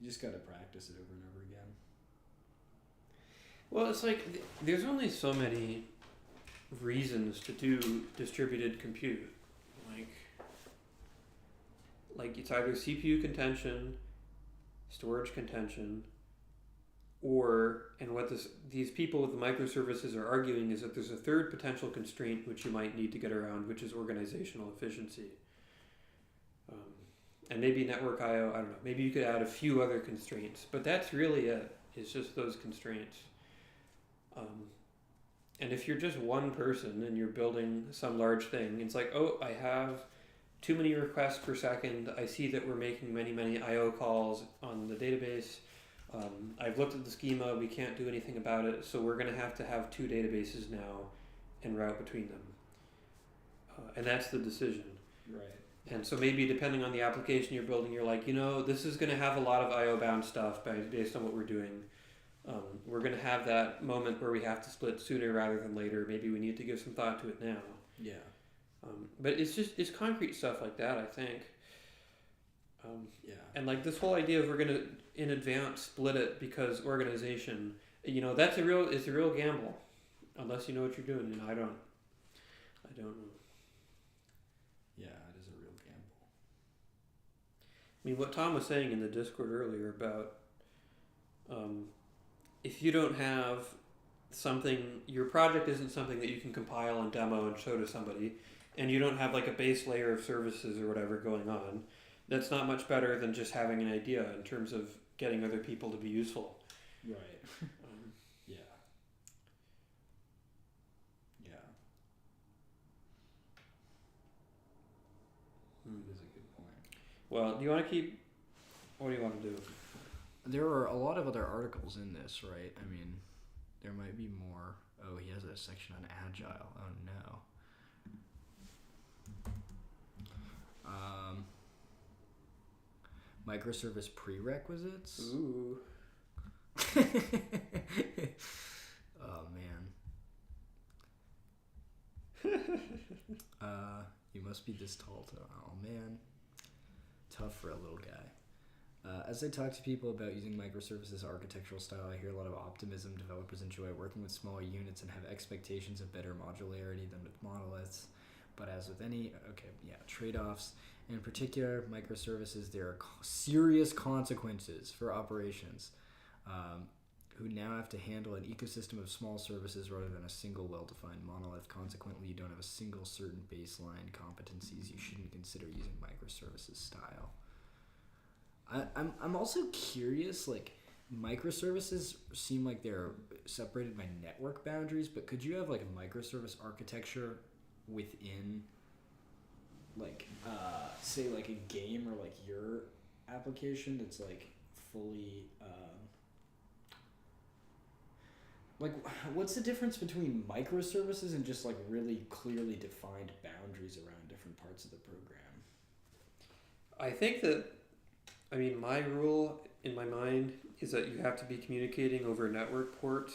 You just got to practice it over and over again. Well, it's like there's only so many reasons to do distributed compute. Like it's either CPU contention, storage contention, and what these people with the microservices are arguing is that there's a third potential constraint which you might need to get around, which is organizational efficiency. And maybe network I/O, I don't know. Maybe you could add a few other constraints, but that's really it. It's just those constraints. And if you're just one person and you're building some large thing, it's like, oh, I have too many requests per second. I see that we're making many I/O calls on the database. I've looked at the schema. We can't do anything about it, so we're going to have two databases now and route between them. And that's the decision. Right. And so maybe depending on the application you're building, you're like, this is going to have a lot of I/O bound stuff based on what we're doing. We're going to have that moment where we have to split sooner rather than later. Maybe we need to give some thought to it now. Yeah. But it's concrete stuff like that, I think. Yeah. And like this whole idea of we're gonna in advance split it because organization, that's it's a real gamble, unless you know what you're doing, and I don't know. Yeah, it is a real gamble. I mean, what Tom was saying in the Discord earlier about if you don't have something, your project isn't something that you can compile and demo and show to somebody, and you don't have like a base layer of services or whatever going on, that's not much better than just having an idea in terms of getting other people to be useful. Right. Yeah. Yeah. That is a good point. Well, do you want to keep? What do you want to do? There are a lot of other articles in this, right? I mean, there might be more. Oh, he has a section on Agile. Oh no. Microservice prerequisites. Ooh. Oh man. You must be this tall. Oh man. Tough for a little guy. As I talk to people about using microservices architectural style, I hear a lot of optimism. Developers enjoy working with smaller units and have expectations of better modularity than with monoliths. But as with any, trade-offs. In particular, microservices, there are serious consequences for operations who now have to handle an ecosystem of small services rather than a single well-defined monolith. Consequently, you don't have a single certain baseline competencies. You shouldn't consider using microservices style. I'm also curious, like, microservices seem like they're separated by network boundaries, but could you have like a microservice architecture within like say like a game or like your application that's like fully like what's the difference between microservices and just like really clearly defined boundaries around different parts of the program? I think that, my rule in my mind is that you have to be communicating over network ports,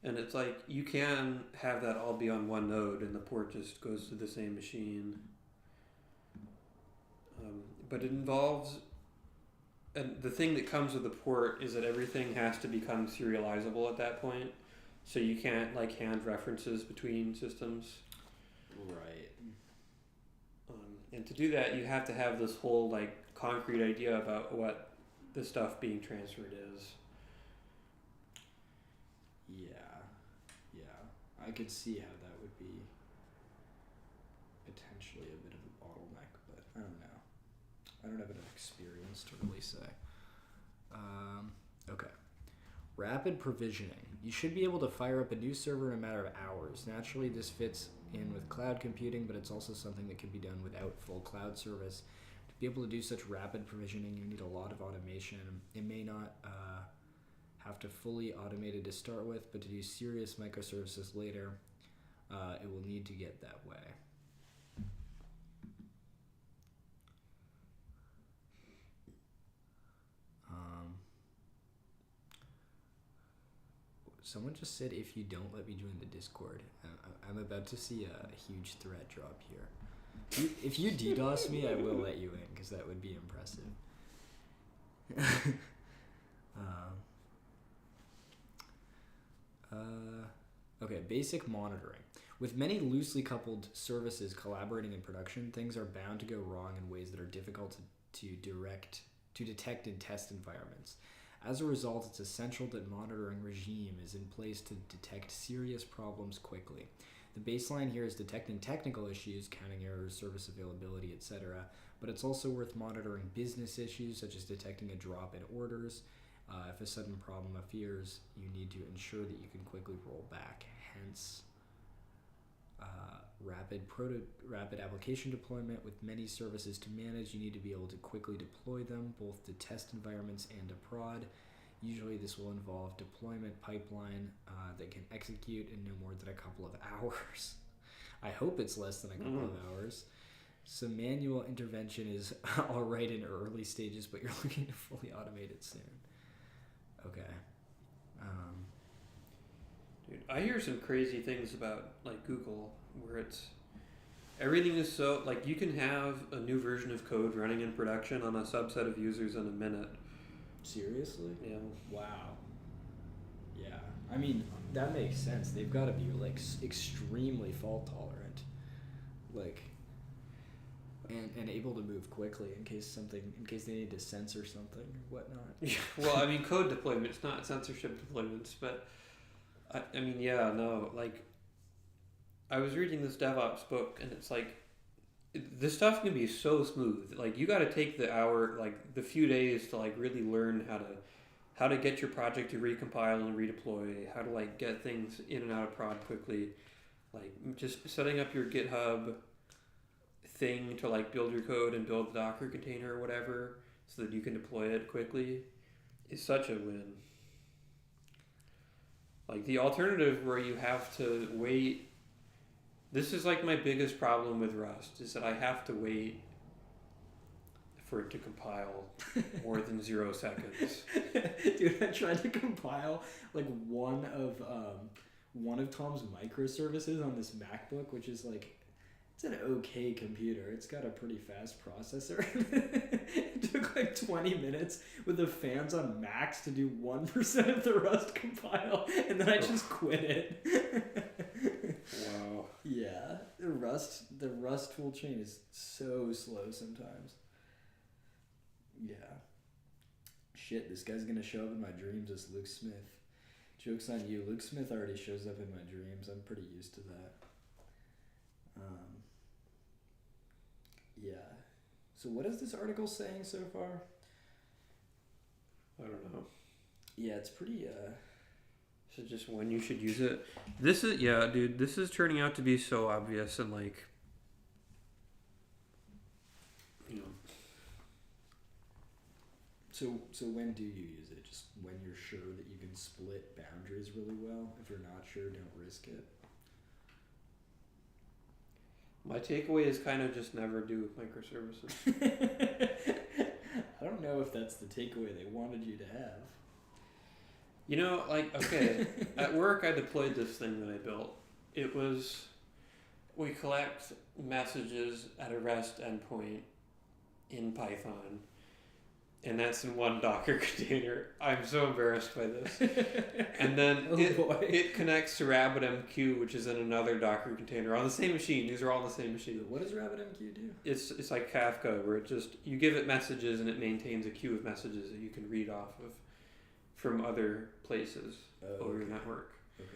and it's like you can have that all be on one node and the port just goes to the same machine. But it involves, and the thing that comes with the port is that everything has to become serializable at that point, so you can't like hand references between systems. Right. And to do that, you have to have this whole like concrete idea about what the stuff being transferred is. Yeah, I could see how that would be potentially a bit of a bottleneck, but I don't know. I don't have enough experience to really say. Okay. Rapid provisioning. You should be able to fire up a new server in a matter of hours. Naturally, this fits in with cloud computing, but it's also something that can be done without full cloud service. To be able to do such rapid provisioning, you need a lot of automation. It may not have to fully automate it to start with, but to do serious microservices later, it will need to get that way. Someone just said, if you don't let me join the Discord. I'm about to see a huge threat drop here. If you DDoS me, I will let you in, because that would be impressive. Okay, basic monitoring. With many loosely coupled services collaborating in production, things are bound to go wrong in ways that are difficult to detect in test environments. As a result, it's essential that monitoring regime is in place to detect serious problems quickly. The baseline here is detecting technical issues, counting errors, service availability, etc., but it's also worth monitoring business issues, such as detecting a drop in orders. If a sudden problem appears, you need to ensure that you can quickly roll back. Hence, rapid application deployment. With many services to manage, you need to be able to quickly deploy them, both to test environments and to prod. Usually this will involve deployment pipeline that can execute in no more than a couple of hours. I hope it's less than a couple of hours. Some manual intervention is all right in early stages, but you're looking to fully automate it soon. Okay. Dude, I hear some crazy things about like Google, where it's Everything is so like you can have a new version of code running in production on a subset of users in a minute. Seriously? Yeah. Wow. Yeah. I mean, that makes sense. They've got to be like extremely fault tolerant, like, and able to move quickly in case they need to censor something or whatnot. Yeah. Well, I mean, code deployments, not censorship deployments, but I mean, yeah, no, like, I was reading this DevOps book, and it's like, this stuff can be so smooth. Like, you got to take the hour, like, the few days to, like, really learn how to get your project to recompile and redeploy, how to, like, get things in and out of prod quickly. Like, just setting up your GitHub thing to, like, build your code and build the Docker container or whatever so that you can deploy it quickly is such a win. Like, the alternative where you have to wait. This is like my biggest problem with Rust is that I have to wait for it to compile more than 0 seconds. Dude, I tried to compile like one of Tom's microservices on this MacBook, which is like, it's an okay computer. It's got a pretty fast processor. It took like 20 minutes with the fans on max to do 1% of the Rust compile, and then I just quit it. Wow. Yeah, the Rust tool chain is so slow sometimes. Yeah. Shit, this guy's gonna show up in my dreams as Luke Smith. Joke's on you. Luke Smith already shows up in my dreams. I'm pretty used to that. Yeah. So what is this article saying so far? I don't know. Yeah, it's pretty So just when you should use it. This is, yeah, dude, this is turning out to be so obvious and like, you know. So when do you use it? Just when you're sure that you can split boundaries really well? If you're not sure, don't risk it. My takeaway is kind of just never do with microservices. I don't know if that's the takeaway they wanted you to have. You know, like, okay, at work I deployed this thing that I built. It was, we collect messages at a REST endpoint in Python, and that's in one Docker container. I'm so embarrassed by this. And then it connects to RabbitMQ, which is in another Docker container on the same machine. These are all on the same machine. What does RabbitMQ do? It's like Kafka, where it just, you give it messages and it maintains a queue of messages that you can read off of from other places over your network. Okay.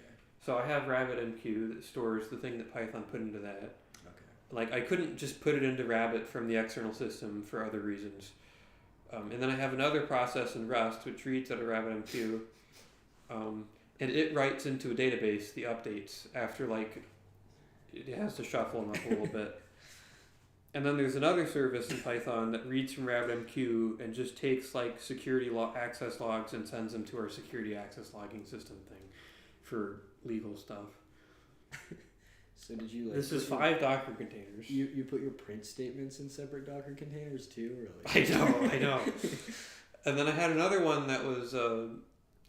So I have RabbitMQ that stores the thing that Python put into that. Okay. Like, I couldn't just put it into Rabbit from the external system for other reasons. And then I have another process in Rust which reads out of RabbitMQ, and it writes into a database the updates after, like, it has to shuffle them up a little bit. And then there's another service in Python that reads from RabbitMQ and just takes, like, security access logs and sends them to our security access logging system thing for legal stuff. So did you like? This is 5 Docker containers. You put your print statements in separate Docker containers too, really? I know. And then I had another one that was. Oh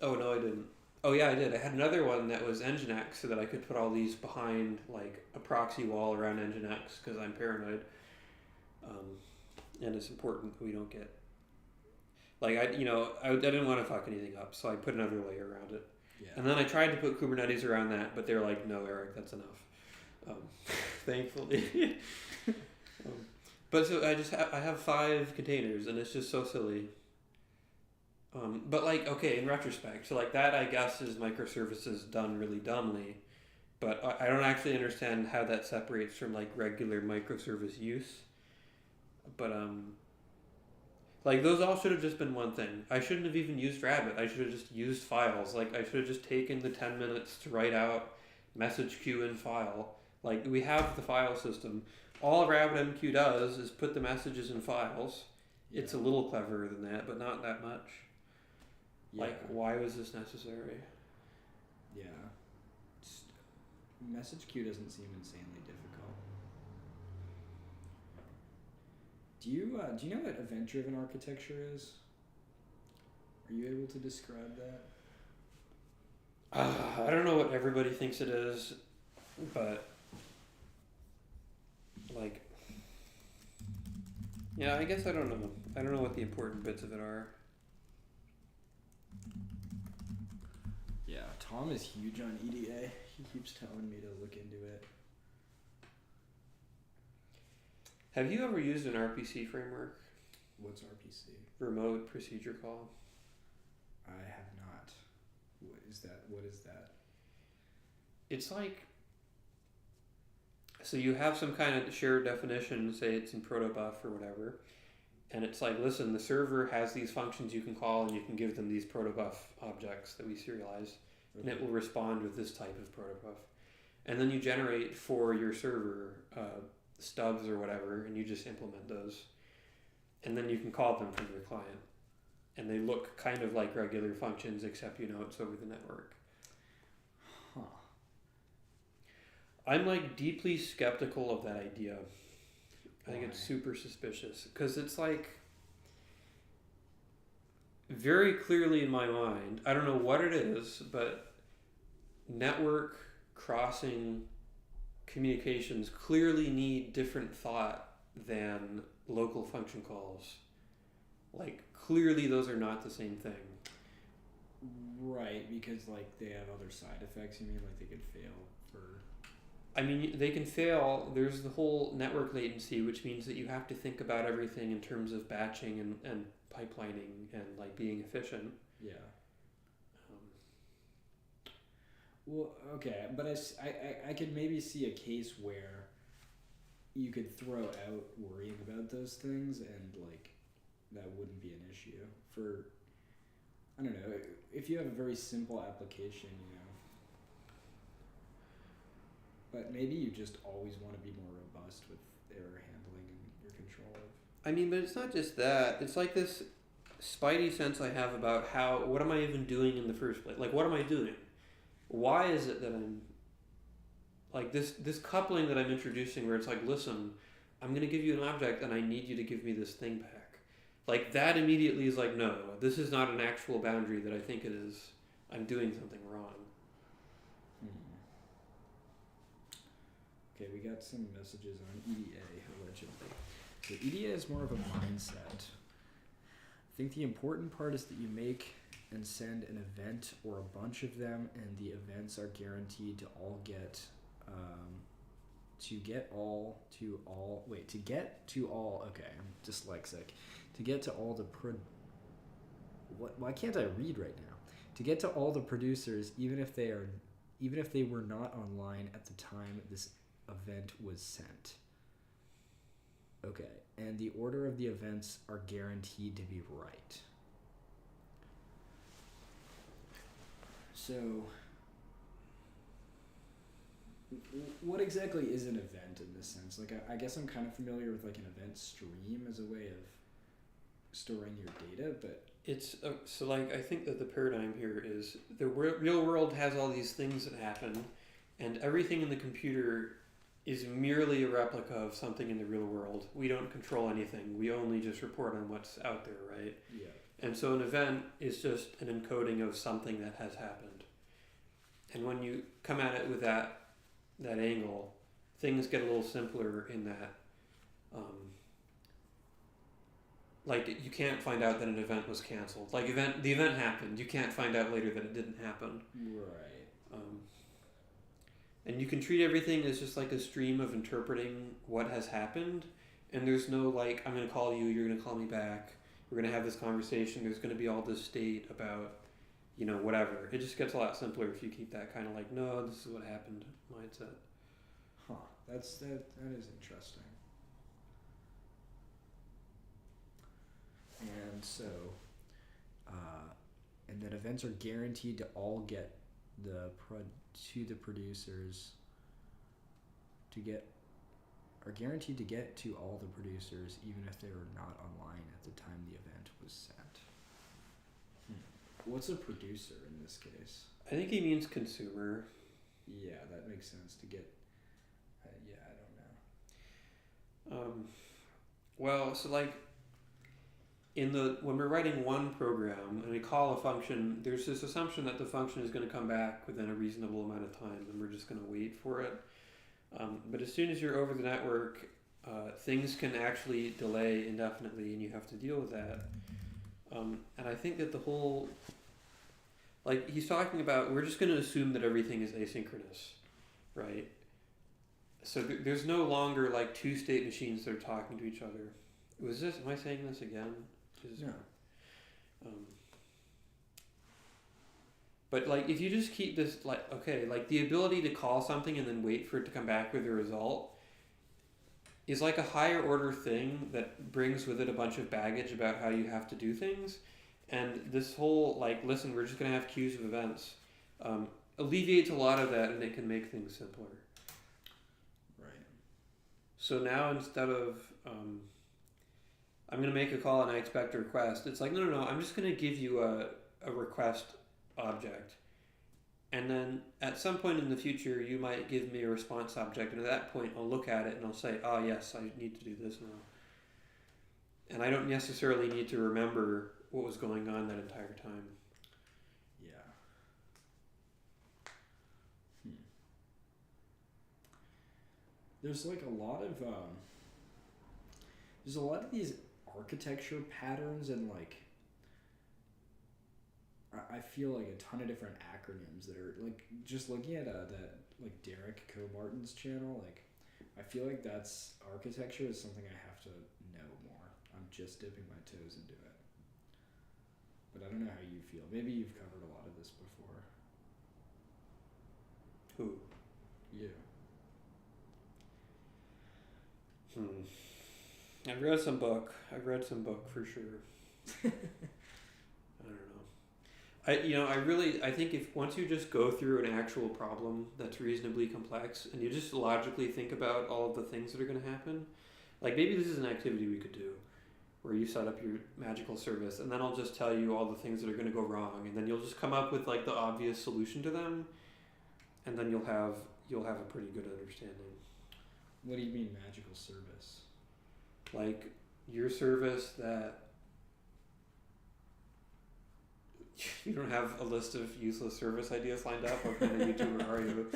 no, I didn't. Oh yeah, I did. I had another one that was Nginx, so that I could put all these behind like a proxy wall around Nginx because I'm paranoid. And it's important that we don't get. Like I didn't want to fuck anything up, so I put another layer around it. Yeah. And then I tried to put Kubernetes around that, but they were like, "No, Eric, that's enough." Thankfully. But so I have 5 containers, and it's just so silly. But like, okay, in retrospect, so like that I guess is microservices done really dumbly, but I don't actually understand how that separates from like regular microservice use. But like those all should have just been one thing. I shouldn't have even used Rabbit. I should have just used files. Like I should have just taken the 10 minutes to write out message queue in file. Like, we have the file system. All RabbitMQ does is put the messages in files. Yeah. It's a little cleverer than that, but not that much. Yeah. Like, why was this necessary? Yeah. Message queue doesn't seem insanely difficult. Do you know what event-driven architecture is? Are you able to describe that? I don't know what everybody thinks it is, but like, yeah, I guess I don't know. I don't know what the important bits of it are. Yeah, Tom is huge on EDA. He keeps telling me to look into it. Have you ever used an RPC framework? What's RPC? Remote procedure call. I have not. What is that? What is that? It's like, so you have some kind of shared definition, say it's in protobuf or whatever, and it's like, listen, the server has these functions you can call and you can give them these protobuf objects that we serialize, and it will respond with this type of protobuf. And then you generate for your server stubs or whatever, and you just implement those. And then you can call them from your client. And they look kind of like regular functions, except it's over the network. Huh. I'm like deeply skeptical of that idea. I think it's Why? super suspicious because it's like very clearly in my mind, I don't know what it is, but network crossing communications clearly need different thought than local function calls. Like clearly those are not the same thing. Right, because like they have other side effects. You mean like they could fail for? I mean, they can fail. There's the whole network latency, which means that you have to think about everything in terms of batching and pipelining and like being efficient. Yeah. Well, okay, but I could maybe see a case where you could throw out worrying about those things and like that wouldn't be an issue for, I don't know, if you have a very simple application, but maybe you just always want to be more robust with error handling and your control of. I mean, but it's not just that. It's like this spidey sense I have about what am I even doing in the first place? Like, what am I doing? Why is it that I'm like this coupling that I'm introducing where it's like, listen, I'm going to give you an object and I need you to give me this thing back. Like that immediately is like, no, this is not an actual boundary that I think it is. I'm doing something wrong. Okay, we got some messages on EDA, allegedly. So EDA is more of a mindset. I think the important part is that you make and send an event or a bunch of them, and the events are guaranteed to all get, okay, I'm dyslexic. To get to all the, why can't I read right now? To get to all the producers, even if they were not online at the time this event was sent. Okay, and the order of the events are guaranteed to be right. So, what exactly is an event in this sense? Like, I guess I'm kind of familiar with like an event stream as a way of storing your data, but It's so like I think that the paradigm here is the real world has all these things that happen, and everything in the computer is merely a replica of something in the real world. We don't control anything. We only just report on what's out there, right? yeah. And so an event is just an encoding of something that has happened. And when you come at it with that angle, things get a little simpler in that. Like you can't find out that an event was canceled. Like the event happened. You can't find out later that it didn't happen. Right. And you can treat everything as just like a stream of interpreting what has happened. And there's no like, I'm going to call you, you're going to call me back. We're going to have this conversation. There's going to be all this state about, whatever. It just gets a lot simpler if you keep that kind of like, no, this is what happened mindset. Huh. That is interesting. And so, and then events are guaranteed to all get to the producers are guaranteed to get to all the producers even if they were not online at the time the event was sent. What's a producer in this case? I think he means consumer. Yeah, that makes sense to get. Yeah, I don't know. Well, so like when we're writing one program and we call a function, there's this assumption that the function is going to come back within a reasonable amount of time, and we're just going to wait for it. But as soon as you're over the network things can actually delay indefinitely, and you have to deal with that. And I think that the whole, like, he's talking about, we're just going to assume that everything is asynchronous, right? So there's no longer like two-state machines that are talking to each other. Am I saying this again? No. But like, if you just keep this, like, okay, like the ability to call something and then wait for it to come back with a result is like a higher order thing that brings with it a bunch of baggage about how you have to do things. And this whole, like, listen, we're just going to have queues of events, alleviates a lot of that, and it can make things simpler. Right. So now instead of, I'm going to make a call and I expect a request, it's like, no, I'm just going to give you a request object. And then at some point in the future, you might give me a response object, and at that point, I'll look at it and I'll say, oh, yes, I need to do this now. And I don't necessarily need to remember what was going on that entire time. Yeah. There's like a lot of these architecture patterns, and like I feel like a ton of different acronyms that are like, just looking at that like Derek Comartin's channel, like I feel like that's architecture is something I have to know more. I'm just dipping my toes into it. But I don't know how you feel. Maybe you've covered a lot of this before. Who? You. I've read some book for sure. I don't know. I think if once you just go through an actual problem that's reasonably complex and you just logically think about all of the things that are going to happen, like maybe this is an activity we could do where you set up your magical service and then I'll just tell you all the things that are going to go wrong, and then you'll just come up with like the obvious solution to them, and then you'll have a pretty good understanding. What do you mean magical service? Like your service that you don't have a list of useless service ideas lined up. What kind of YouTuber are you?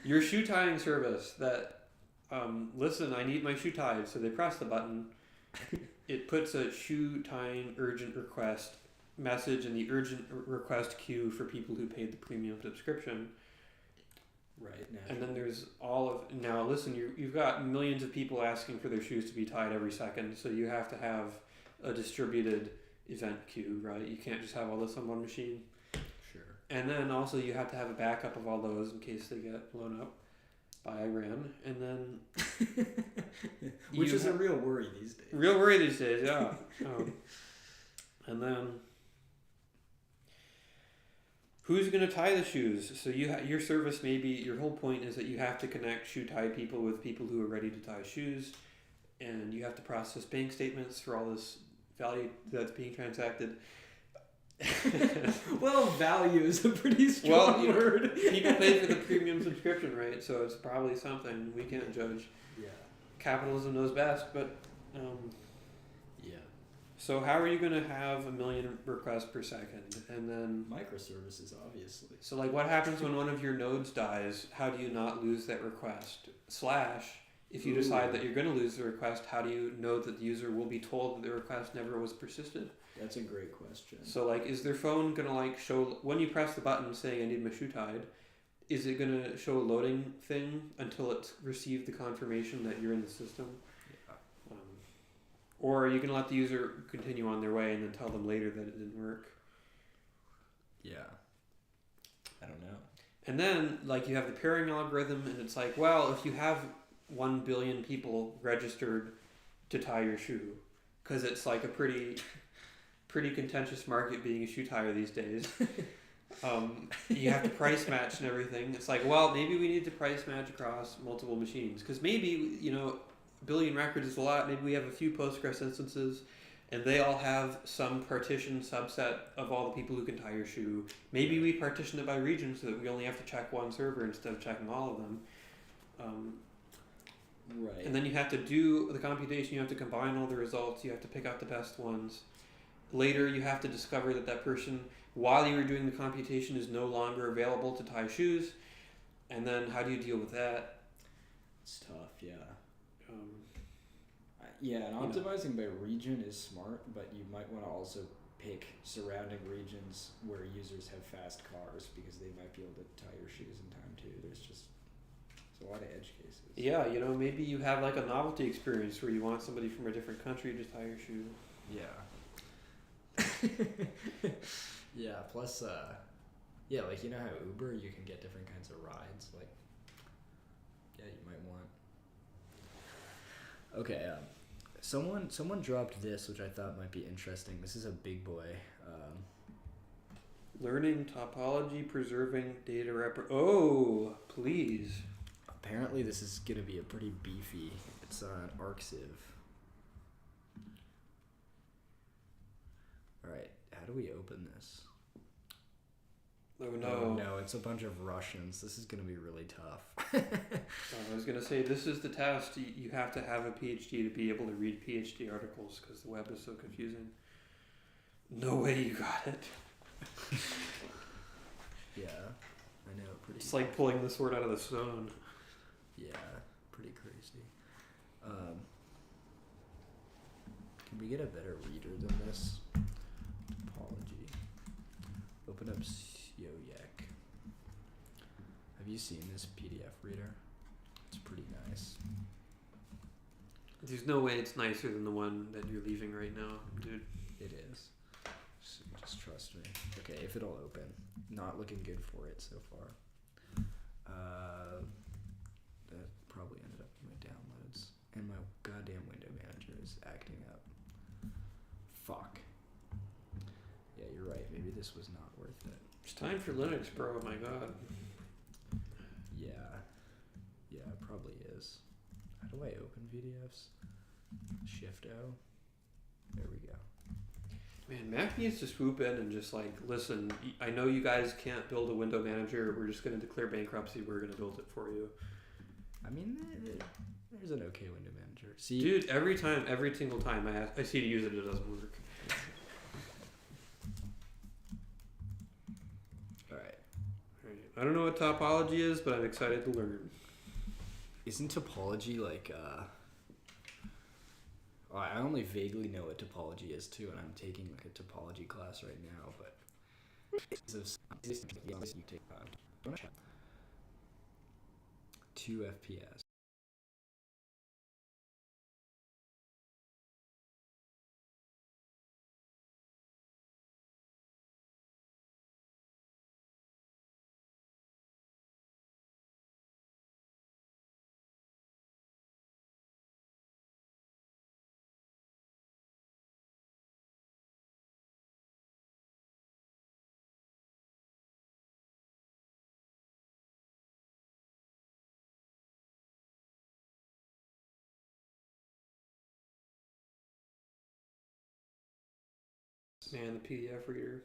Your shoe tying service that, listen, I need my shoe tied. So they press the button. It puts a shoe tying urgent request message in the urgent request queue for people who paid the premium subscription. Right. And then there's now listen, you've got millions of people asking for their shoes to be tied every second. So you have to have a distributed event queue, right? You can't just have all this on one machine. Sure. And then also you have to have a backup of all those in case they get blown up by Iran. And then which is a real worry these days. Real worry these days, yeah. And then who's going to tie the shoes? So your service, maybe your whole point is that you have to connect shoe tie people with people who are ready to tie shoes, and you have to process bank statements for all this value that's being transacted. Well, value is a pretty strong word. People pay for the premium subscription, right? So it's probably something we can't judge. Yeah. Capitalism knows best, but yeah. So how are you going to have 1 million requests per second, and then microservices, obviously. So like, what happens when one of your nodes dies? How do you not lose that request? If you decide that you're going to lose the request, how do you know that the user will be told that the request never was persisted? That's a great question. So like, is their phone going to like show, when you press the button saying I need my shoe tied, is it going to show a loading thing until it's received the confirmation that you're in the system? Yeah. Or are you going to let the user continue on their way and then tell them later that it didn't work? Yeah. I don't know. And then like you have the pairing algorithm, and it's like, well, if you have 1 billion people registered to tie your shoe, because it's like a pretty contentious market being a shoe tire these days. You have to price match and everything. It's like, well, maybe we need to price match across multiple machines, because maybe, 1 billion records is a lot. Maybe we have a few Postgres instances and they all have some partition subset of all the people who can tie your shoe. Maybe we partition it by region so that we only have to check one server instead of checking all of them. Right. And then you have to do the computation, you have to combine all the results, you have to pick out the best ones. Later, you have to discover that person, while you were doing the computation, is no longer available to tie shoes. And then how do you deal with that? It's tough, yeah. Yeah, and You know. optimizing by region is smart, but you might want to also pick surrounding regions where users have fast cars because they might be able to tie your shoes in time too. There's a lot of edge cases. Yeah, you know, maybe you have like a novelty experience where you want somebody from a different country to tie your shoe. Yeah. Yeah, plus yeah, like you know how Uber you can get different kinds of rides, like yeah, you might want. Okay, someone dropped this which I thought might be interesting. This is a big boy. Learning topology, preserving data Oh, please. Apparently this is gonna be a pretty beefy. It's an arxiv. Alright, how do we open this? Oh no. Oh no, it's a bunch of Russians. This is gonna be really tough. I was gonna say this is the test. You have to have a PhD to be able to read PhD articles because the web is so confusing. No way you got it. Yeah, I know. Pretty. It's like pulling the sword out of the stone. Yeah, pretty crazy. Can we get a better reader than this? Topology. Open up Syoyak. Have you seen this PDF reader? It's pretty nice. There's no way it's nicer than the one that you're leaving right now, dude. It is. Just trust me. Okay, if it'll open. Not looking good for it so far. That probably ended up in my downloads. And my goddamn window manager is acting up. Fuck. Yeah, you're right. Maybe this was not worth it. It's time for Linux, bro. Oh my god. Yeah. Yeah, it probably is. How do I open PDFs? Shift O. There we go. Man, Mac needs to swoop in and just like, listen, I know you guys can't build a window manager. We're just going to declare bankruptcy. We're going to build it for you. I mean, there's an okay window manager. See, dude, every single time I see to use it, it doesn't work. Alright. I don't know what topology is, but I'm excited to learn. Isn't topology like, I only vaguely know what topology is too, and I'm taking like a topology class right now, but you take 2 FPS. Man, the PDF reader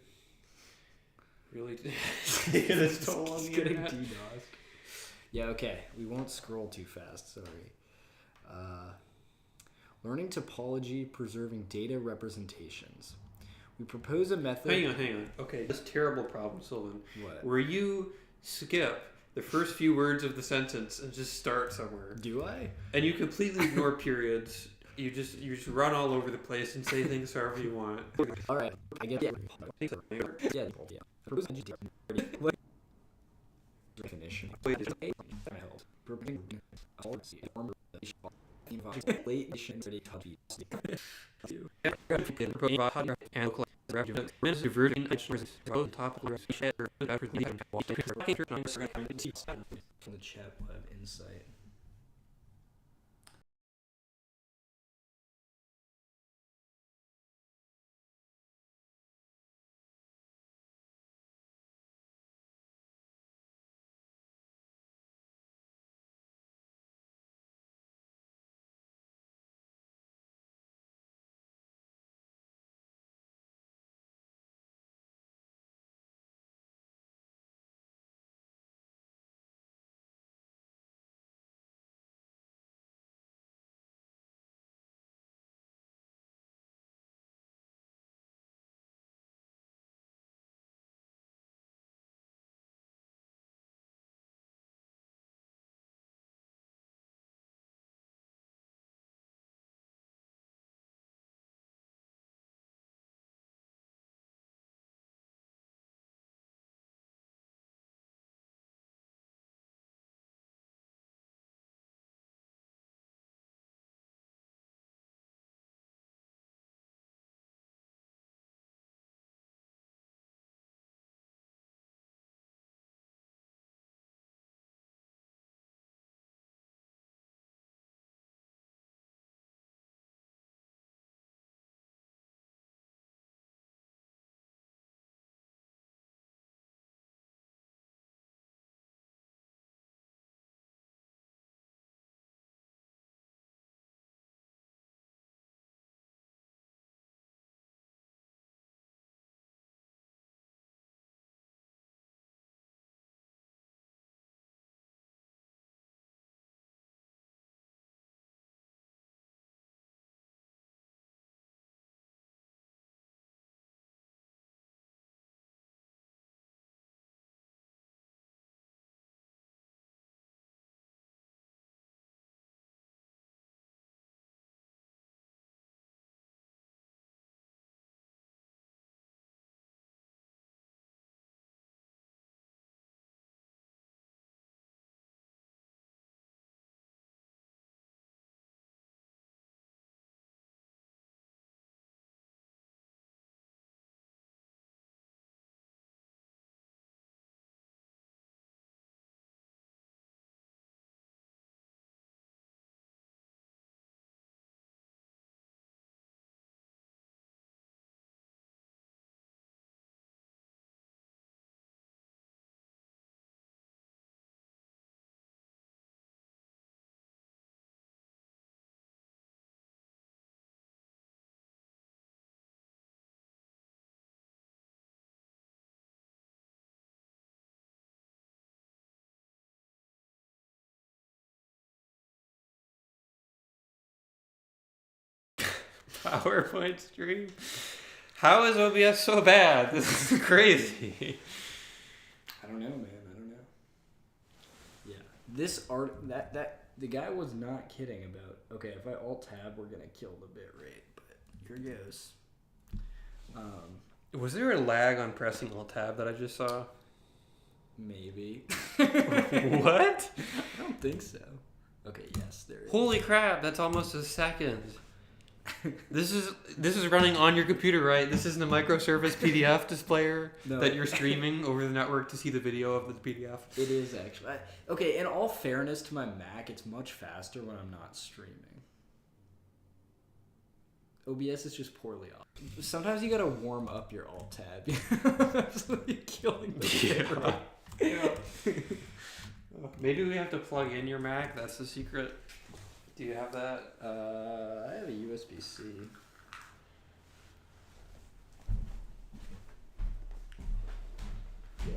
really taking its toll on the getting internet. DDoSed. Yeah, okay. We won't scroll too fast, sorry. Learning topology, preserving data representations. We propose a method... Hang on. Okay, this terrible problem, Sylvan. What? Where you skip the first few words of the sentence and just start somewhere. Do I? And you completely ignore periods. You just run all over the place and say things however you want. All right, I get it. Yeah. Definition. I the chat will have insight. PowerPoint stream. How is OBS so bad? This is crazy. I don't know, man. I don't know. Yeah, this art that the guy was not kidding about. Okay, if I alt tab, we're gonna kill the bit rate. But here goes. Was there a lag on pressing Alt Tab that I just saw? Maybe. What? I don't think so. Okay, yes, there is. Holy crap! That's almost a second. This is running on your computer, right? This isn't a microservice PDF displayer No. that you're streaming over the network to see the video of the PDF. It is actually. Okay, in all fairness to my Mac, it's much faster when I'm not streaming. OBS is just poorly off. Sometimes you gotta warm up your alt tab. Absolutely killing the Yeah. Maybe we have to plug in your Mac. That's the secret. Do you have that? I have a USB-C. Yeah.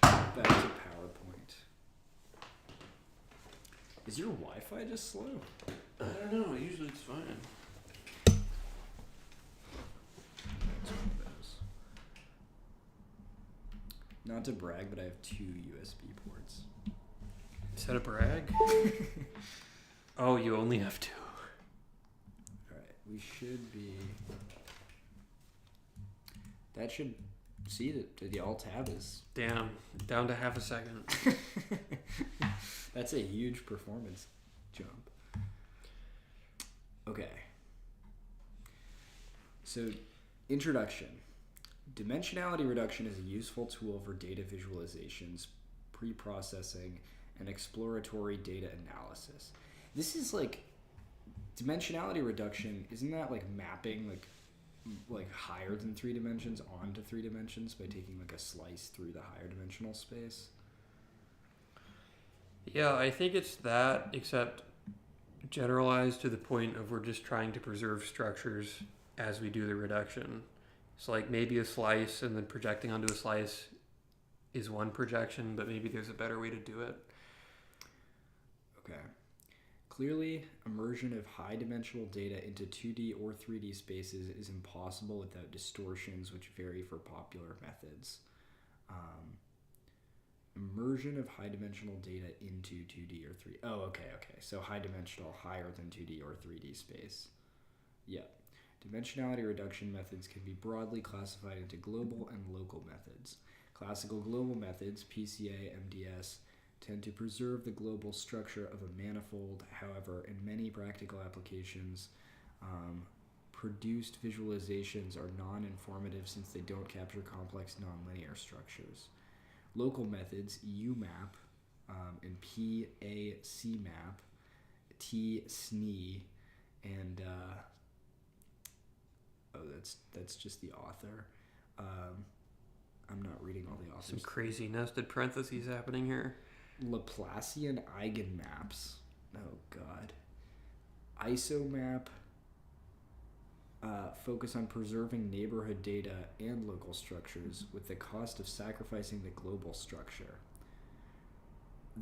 Back to PowerPoint. Is your Wi-Fi just slow? I don't know. Usually it's fine. It's one of those. Not to brag, but I have 2 USB ports. Is that a brag? Oh, you only have 2. Alright, we should be... That should... See, the alt tab is... Damn. Down to half a second. That's a huge performance jump. Okay. So, introduction. Dimensionality reduction is a useful tool for data visualizations, pre-processing, and exploratory data analysis. This is like dimensionality reduction. Isn't that like mapping like higher than 3 dimensions onto 3 dimensions by taking like a slice through the higher dimensional space? Yeah, I think it's that, except generalized to the point of we're just trying to preserve structures as we do the reduction. So like maybe a slice and then projecting onto a slice is one projection, but maybe there's a better way to do it. Okay. Clearly, immersion of high-dimensional data into 2D or 3D spaces is impossible without distortions which vary for popular methods. Immersion of high-dimensional data into 2D or 3D. Oh, okay. So high-dimensional, higher than 2D or 3D space. Yeah. Dimensionality reduction methods can be broadly classified into global and local methods. Classical global methods, PCA, MDS, tend to preserve the global structure of a manifold. However, in many practical applications, produced visualizations are non-informative since they don't capture complex nonlinear structures. Local methods, UMAP and PACMAP, TSNE, and that's just the author. I'm not reading all the authors. Some crazy nested parentheses happening here. Laplacian eigenmaps. Oh God. ISOMAP. Focus on preserving neighborhood data and local structures with the cost of sacrificing the global structure.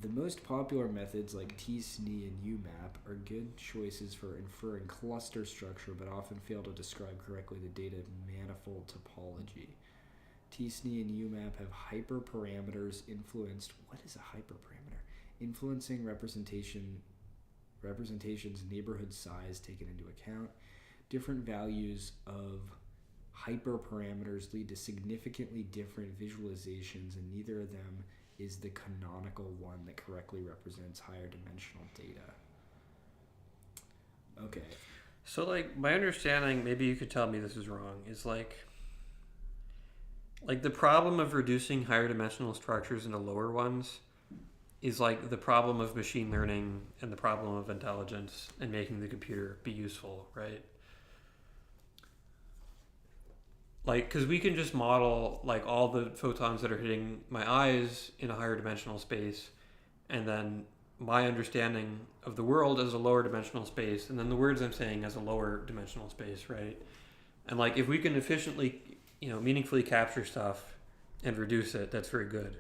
The most popular methods like TSNE and UMAP are good choices for inferring cluster structure but often fail to describe correctly the data manifold topology. TSNE and UMAP have hyperparameters influenced... What is a hyperparameter? Influencing representation's neighborhood size taken into account. Different values of hyperparameters lead to significantly different visualizations, and neither of them is the canonical one that correctly represents higher dimensional data. Okay. So, like, my understanding, maybe you could tell me this is wrong, is like the problem of reducing higher dimensional structures into lower ones is like the problem of machine learning and the problem of intelligence and making the computer be useful, right? Like, because we can just model like all the photons that are hitting my eyes in a higher dimensional space and then my understanding of the world as a lower dimensional space, and then the words I'm saying as a lower dimensional space, right? And like if we can efficiently, meaningfully capture stuff and reduce it, that's very good.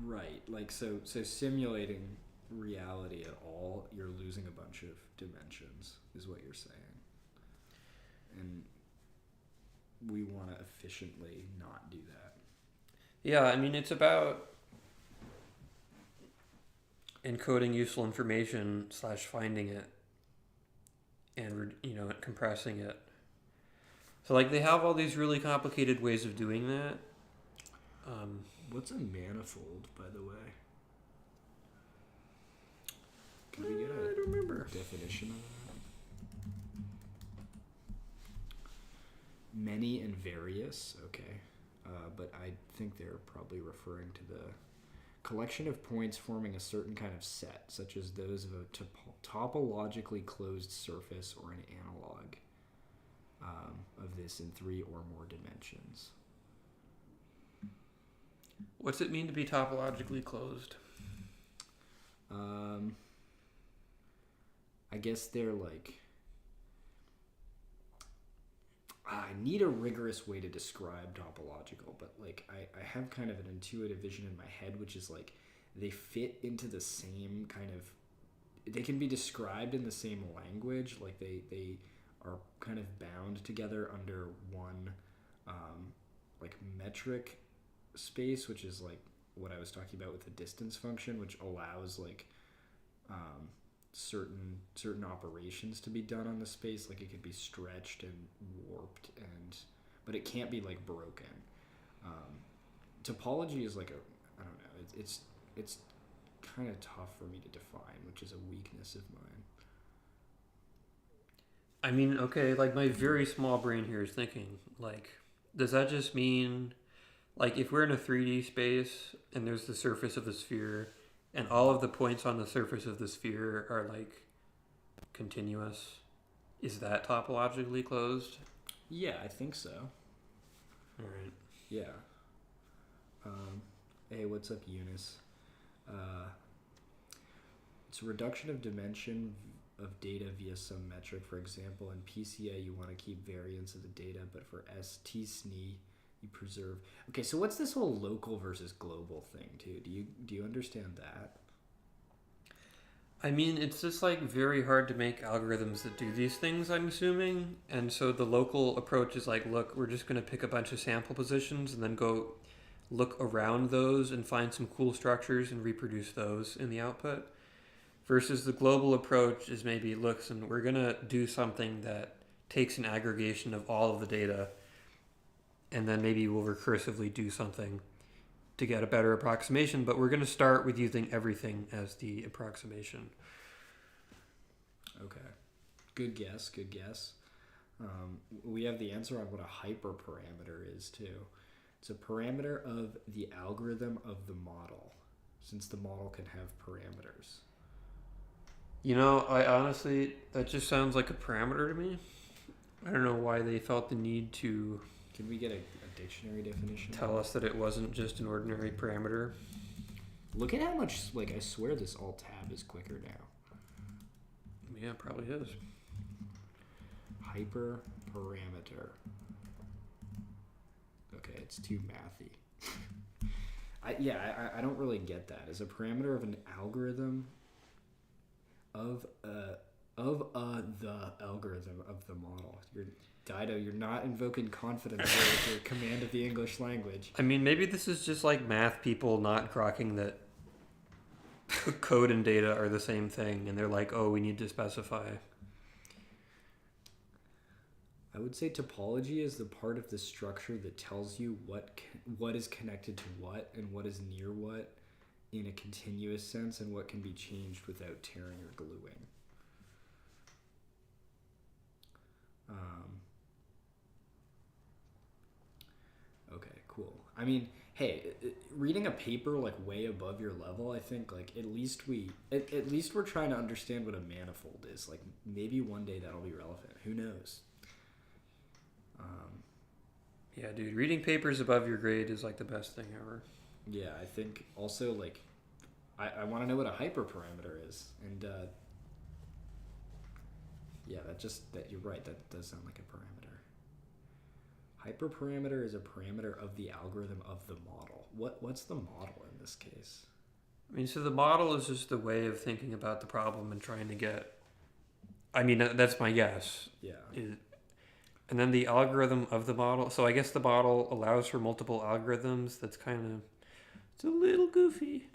Right. Like so simulating reality at all, you're losing a bunch of dimensions, is what you're saying. And we want to efficiently not do that. Yeah, I mean, it's about encoding useful information / finding it and, compressing it. So, like, they have all these really complicated ways of doing that. What's a manifold, by the way? Can we get I don't remember. definition of that? Many and various, okay. But I think they're probably referring to the collection of points forming a certain kind of set, such as those of a topologically closed surface or an analog of this in 3 or more dimensions. What's it mean to be topologically closed? I guess they're like... I need a rigorous way to describe topological, but like I have kind of an intuitive vision in my head, which is like they fit into the same kind of... They can be described in the same language, like they are kind of bound together under one like metric space, which is like what I was talking about with the distance function, which allows like certain operations to be done on the space. Like it could be stretched and warped, but it can't be like broken. Topology is like I don't know, it's kind of tough for me to define, which is a weakness of mine. I mean, okay, like my very small brain here is thinking, like, does that just mean, like, if we're in a 3D space and there's the surface of the sphere and all of the points on the surface of the sphere are, like, continuous, is that topologically closed? Yeah, I think so. All right. Yeah. Hey, what's up, Eunice? It's a reduction of dimension of data via some metric. For example, in PCA, you want to keep variance of the data, but for ST-SNE, you preserve. Okay, so what's this whole local versus global thing, too? Do you understand that? I mean, it's just like very hard to make algorithms that do these things, I'm assuming. And so the local approach is like, look, we're just going to pick a bunch of sample positions and then go look around those and find some cool structures and reproduce those in the output. Versus the global approach is maybe, look, and we're going to do something that takes an aggregation of all of the data, and then maybe we'll recursively do something to get a better approximation, but we're going to start with using everything as the approximation. Okay. Good guess. We have the answer on what a hyperparameter is, too. It's a parameter of the algorithm of the model, since the model can have parameters. I honestly, that just sounds like a parameter to me. I don't know why they felt the need to... Can we get a dictionary definition? Tell us that it wasn't just an ordinary parameter. Look at how much, I swear this alt tab is quicker now. Yeah, it probably is. Hyperparameter. Okay, it's too mathy. I don't really get that. Is a parameter of an algorithm of the algorithm of the model. Dido, you're not invoking confidence here with your command of the English language. I mean, maybe this is just like math people not grokking that code and data are the same thing, and they're like, oh, we need to specify. I would say topology is the part of the structure that tells you what is connected to what and what is near what in a continuous sense, and what can be changed without tearing or gluing. Okay, cool. I mean, hey, reading a paper way above your level, I think at least we're trying to understand what a manifold is. Maybe one day that'll be relevant. Who knows? Yeah, dude, reading papers above your grade is the best thing ever. Yeah, I think also I want to know what a hyperparameter is, and yeah, that you're right. That does sound like a parameter. Hyperparameter is a parameter of the algorithm of the model. What's the model in this case? I mean, so the model is just the way of thinking about the problem and trying to get. I mean, that's my guess. Yeah. And then the algorithm of the model. So I guess the model allows for multiple algorithms. That's it's a little goofy.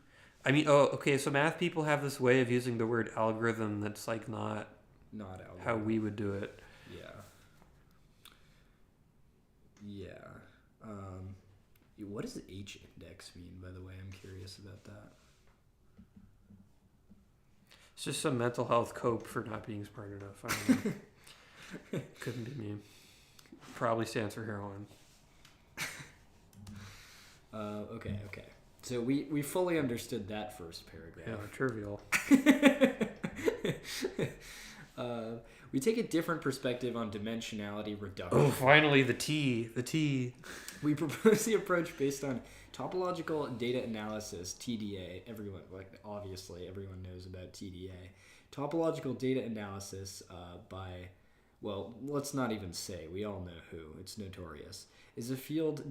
I mean, okay. So math people have this way of using the word algorithm that's like not algorithm. how we would do it. Yeah. What does H index mean, by the way? I'm curious about that. It's just some mental health cope for not being smart enough. I don't know. Couldn't be me. Probably stands for heroin. Okay. So we fully understood that first paragraph. Yeah, trivial. We take a different perspective on dimensionality reduction. Oh, finally, the T. We propose the approach based on topological data analysis, TDA. Obviously, everyone knows about TDA. Topological data analysis by, well, let's not even say. We all know who. It's notorious. Is a field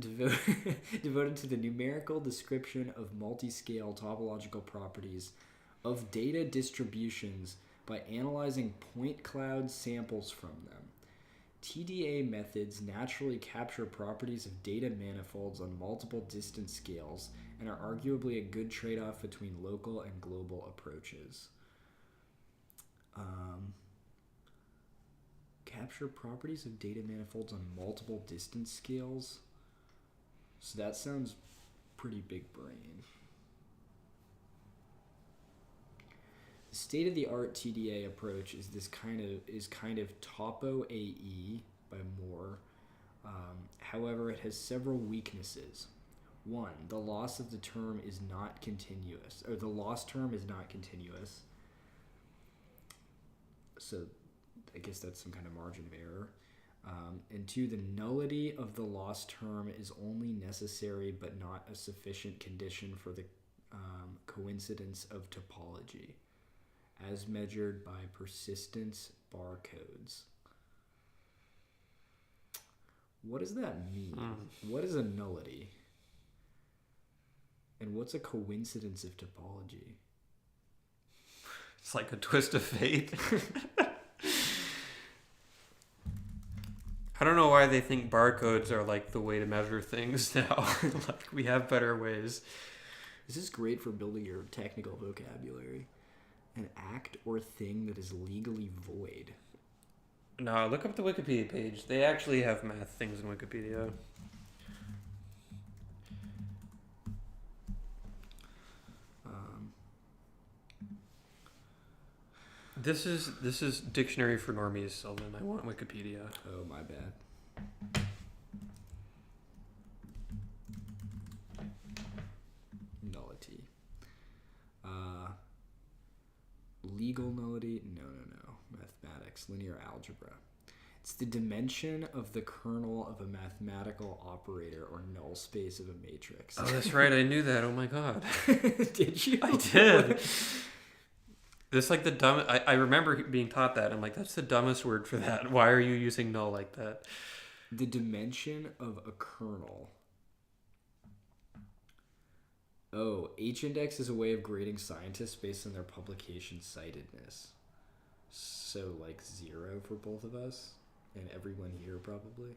devoted to the numerical description of multi-scale topological properties of data distributions by analyzing point cloud samples from them. TDA methods naturally capture properties of data manifolds on multiple distance scales and are arguably a good trade-off between local and global approaches. Capture properties of data manifolds on multiple distance scales? So that sounds pretty big brain. The state-of-the-art TDA approach is kind of topo AE by Moore. However, it has several weaknesses. One, the loss of the term is not continuous, or the loss term is not continuous. So, I guess that's some kind of margin of error. And two, the nullity of the loss term is only necessary but not a sufficient condition for the coincidence of topology, as measured by persistence barcodes. What does that mean? What is a nullity? And what's a coincidence of topology? It's like a twist of fate. I don't know why they think barcodes are like the way to measure things now. Like we have better ways. This is great for building your technical vocabulary. An act or thing that is legally void. No, look up the Wikipedia page. They actually have math things in Wikipedia. This is Dictionary for Normies, Sylvan. I want Wikipedia. Oh, my bad. Nullity. Legal nullity? No. Mathematics. Linear algebra. It's the dimension of the kernel of a mathematical operator or null space of a matrix. Oh, that's right. I knew that. Oh, my God. Did you? I did. This like the dumb. I remember being taught that. I'm like, that's the dumbest word for that. Why are you using null like that? The dimension of a kernel. Oh, H-index is a way of grading scientists based on their publication citedness. So, like 0 for both of us and everyone here probably.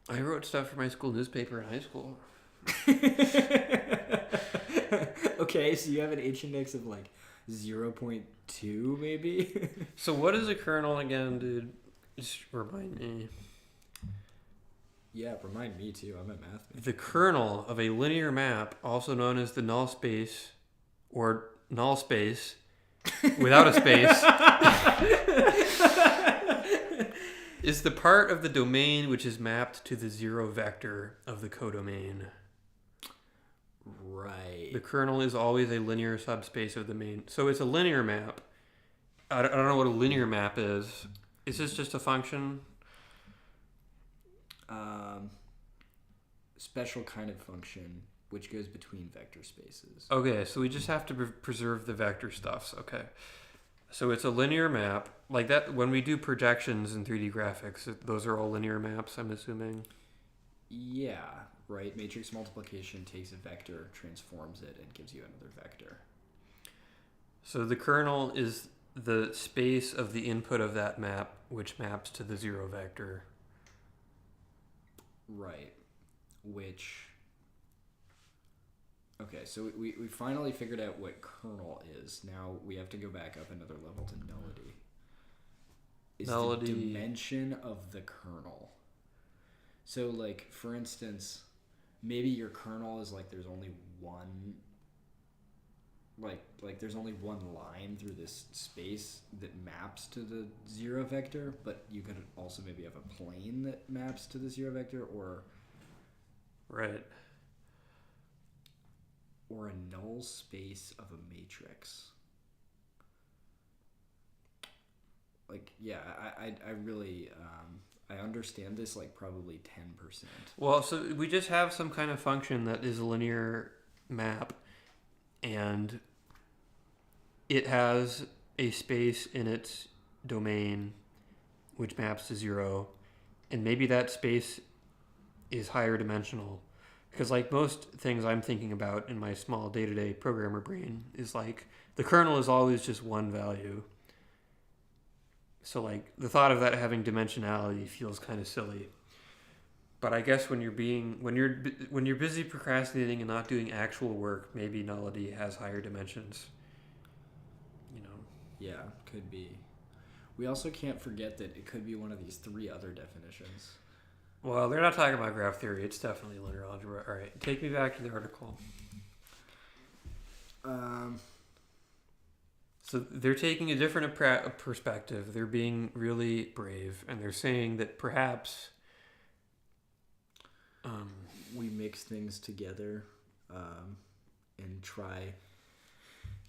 I wrote stuff for my school newspaper in high school. Okay, so you have an H-index of like 0.2 maybe? So what is a kernel again, dude? Just remind me. Yeah, remind me too. I'm a math major. The kernel of a linear map, also known as the null space or null space without a space, is the part of the domain which is mapped to the zero vector of the codomain. Right. The kernel is always a linear subspace of the main. So it's a linear map. I don't know what a linear map is. Is this just a function? Special kind of function. which goes between vector spaces. Okay, so we just have to preserve the vector stuffs. Okay. So it's a linear map. Like that, when we do projections in 3D graphics, those are all linear maps, I'm assuming. Yeah, right. Matrix multiplication takes a vector, transforms it, and gives you another vector. So the kernel is the space of the input of that map, which maps to the 0 vector. Right. Which... Okay, so we finally figured out what kernel is. Now we have to go back up another level to nullity. Is Nullity. the dimension of the kernel. So, like, for instance, maybe your kernel is like there's only one... Like there's only one line through this space that maps to the 0 vector, but you could also maybe have a plane that maps to the 0 vector, or... Right. Or a null space of a matrix. Like, yeah, I really, I understand this like probably 10%. Well, so we just have some kind of function that is a linear map, and it has a space in its domain which maps to 0, and maybe that space is higher dimensional. Because like most things I'm thinking about in my small day-to-day programmer brain is like the kernel is always just one value. So like the thought of that having dimensionality feels kind of silly. But I guess when you're busy procrastinating and not doing actual work, maybe nullity has higher dimensions. You know. Yeah, could be. We also can't forget that it could be one of these 3 other definitions. Well, they're not talking about graph theory. It's definitely linear algebra. All right, take me back to the article. So they're taking a different perspective. They're being really brave, and they're saying that perhaps we mix things together and try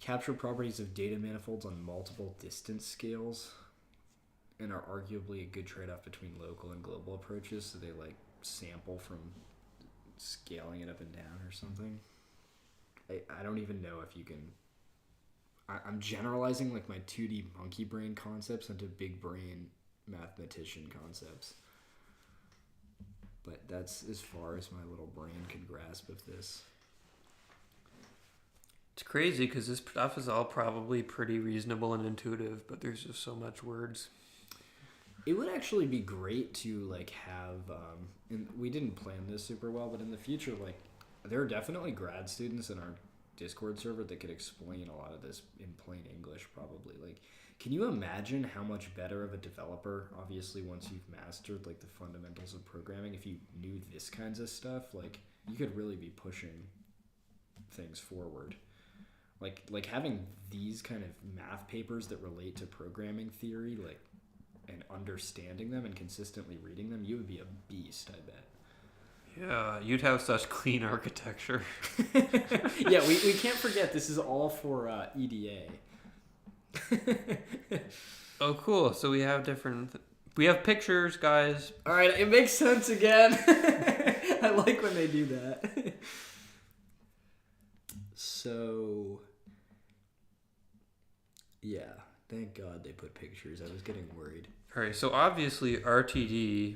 capture properties of data manifolds on multiple distance scales, and are arguably a good trade-off between local and global approaches, so they like sample from scaling it up and down or something. I don't even know if you can... I'm generalizing like my 2D monkey brain concepts into big brain mathematician concepts. But that's as far as my little brain can grasp of this. it's crazy because this stuff is all probably pretty reasonable and intuitive, but there's just so much words. It would actually be great to like have, and we didn't plan this super well, but in the future, like there are definitely grad students in our Discord server that could explain a lot of this in plain English probably. Like, can you imagine how much better of a developer, obviously once you've mastered like the fundamentals of programming, if you knew this kinds of stuff, like you could really be pushing things forward. Like having these kind of math papers that relate to programming theory, like, and understanding them and consistently reading them, you would be a beast, I bet. Yeah, you'd have such clean architecture. Yeah, we can't forget this is all for EDA. Oh, cool. So we have we have pictures, guys. All right, it makes sense again. I like when they do that. So, yeah, thank God they put pictures. I was getting worried. All right, so obviously RTD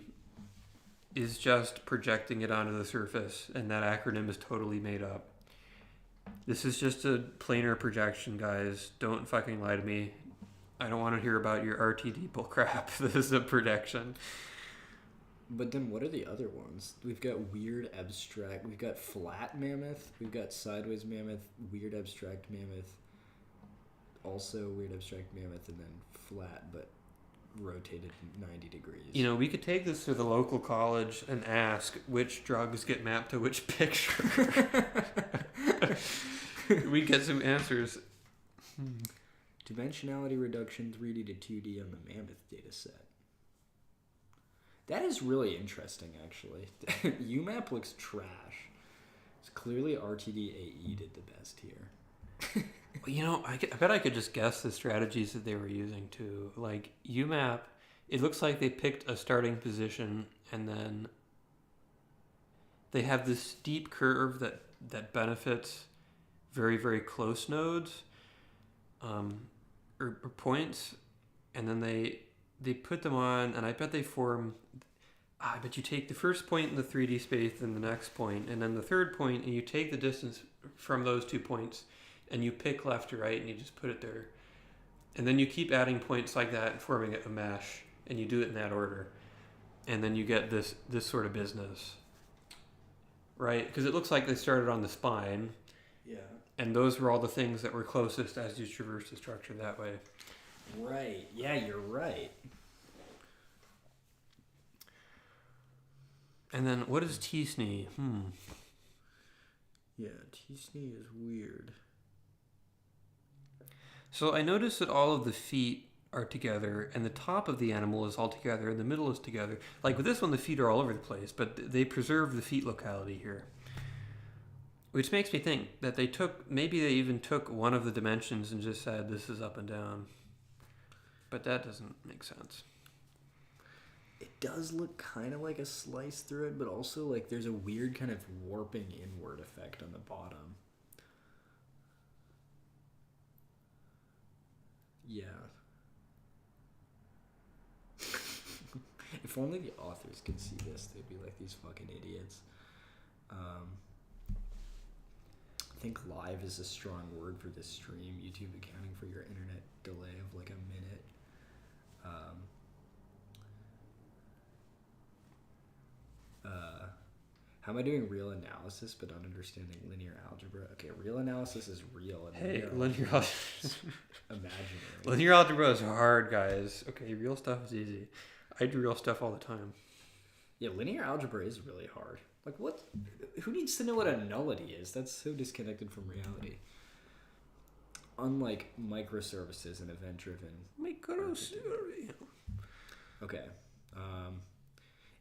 is just projecting it onto the surface, and that acronym is totally made up. This is just a planar projection, guys. Don't fucking lie to me. I don't want to hear about your RTD bullcrap. This is a projection. But then what are the other ones? We've got weird abstract. We've got flat mammoth. We've got sideways mammoth, weird abstract mammoth. Also weird abstract mammoth, and then flat, but rotated 90 degrees. You know, we could take this to the local college and ask which drugs get mapped to which picture. We'd get some answers. Dimensionality reduction 3D to 2D on the mammoth data set. That is really interesting, actually. UMAP looks trash. It's clearly RTD AE did the best here. You know, I bet I could just guess the strategies that they were using too. Like UMAP, it looks like they picked a starting position and then they have this steep curve that that benefits very, very close nodes or points, and then they put them on, and I bet they form. I bet you take the first point in the 3D space, then the next point, and then the third point, and you take the distance from those 2 points, and you pick left to right, and you just put it there. And then you keep adding points like that and forming a mesh, and you do it in that order. And then you get this sort of business, right? Because it looks like they started on the spine, Yeah. and those were all the things that were closest as you traverse the structure that way. Right. Yeah, you're right. And then what is T-SNE? Yeah, T-SNE is weird. So I noticed that all of the feet are together, and the top of the animal is all together, and the middle is together. Like with this one, the feet are all over the place, but they preserve the feet locality here. Which makes me think that maybe they even took one of the dimensions and just said this is up and down. But that doesn't make sense. It does look kind of like a slice through it, but also like there's a weird kind of warping inward effect on the bottom. Yeah. If only the authors could see this, they'd be like these fucking idiots. I think live is a strong word for this stream. YouTube accounting for your internet delay of like a minute. How am I doing real analysis but not understanding linear algebra? Okay, real analysis is real. And Hey, linear algebra. Imaginary. Linear algebra is hard, guys. Okay, real stuff is easy. I do real stuff all the time. Yeah, linear algebra is really hard. Like, what? Who needs to know what a nullity is? That's so disconnected from reality. Unlike microservices and event-driven. Okay.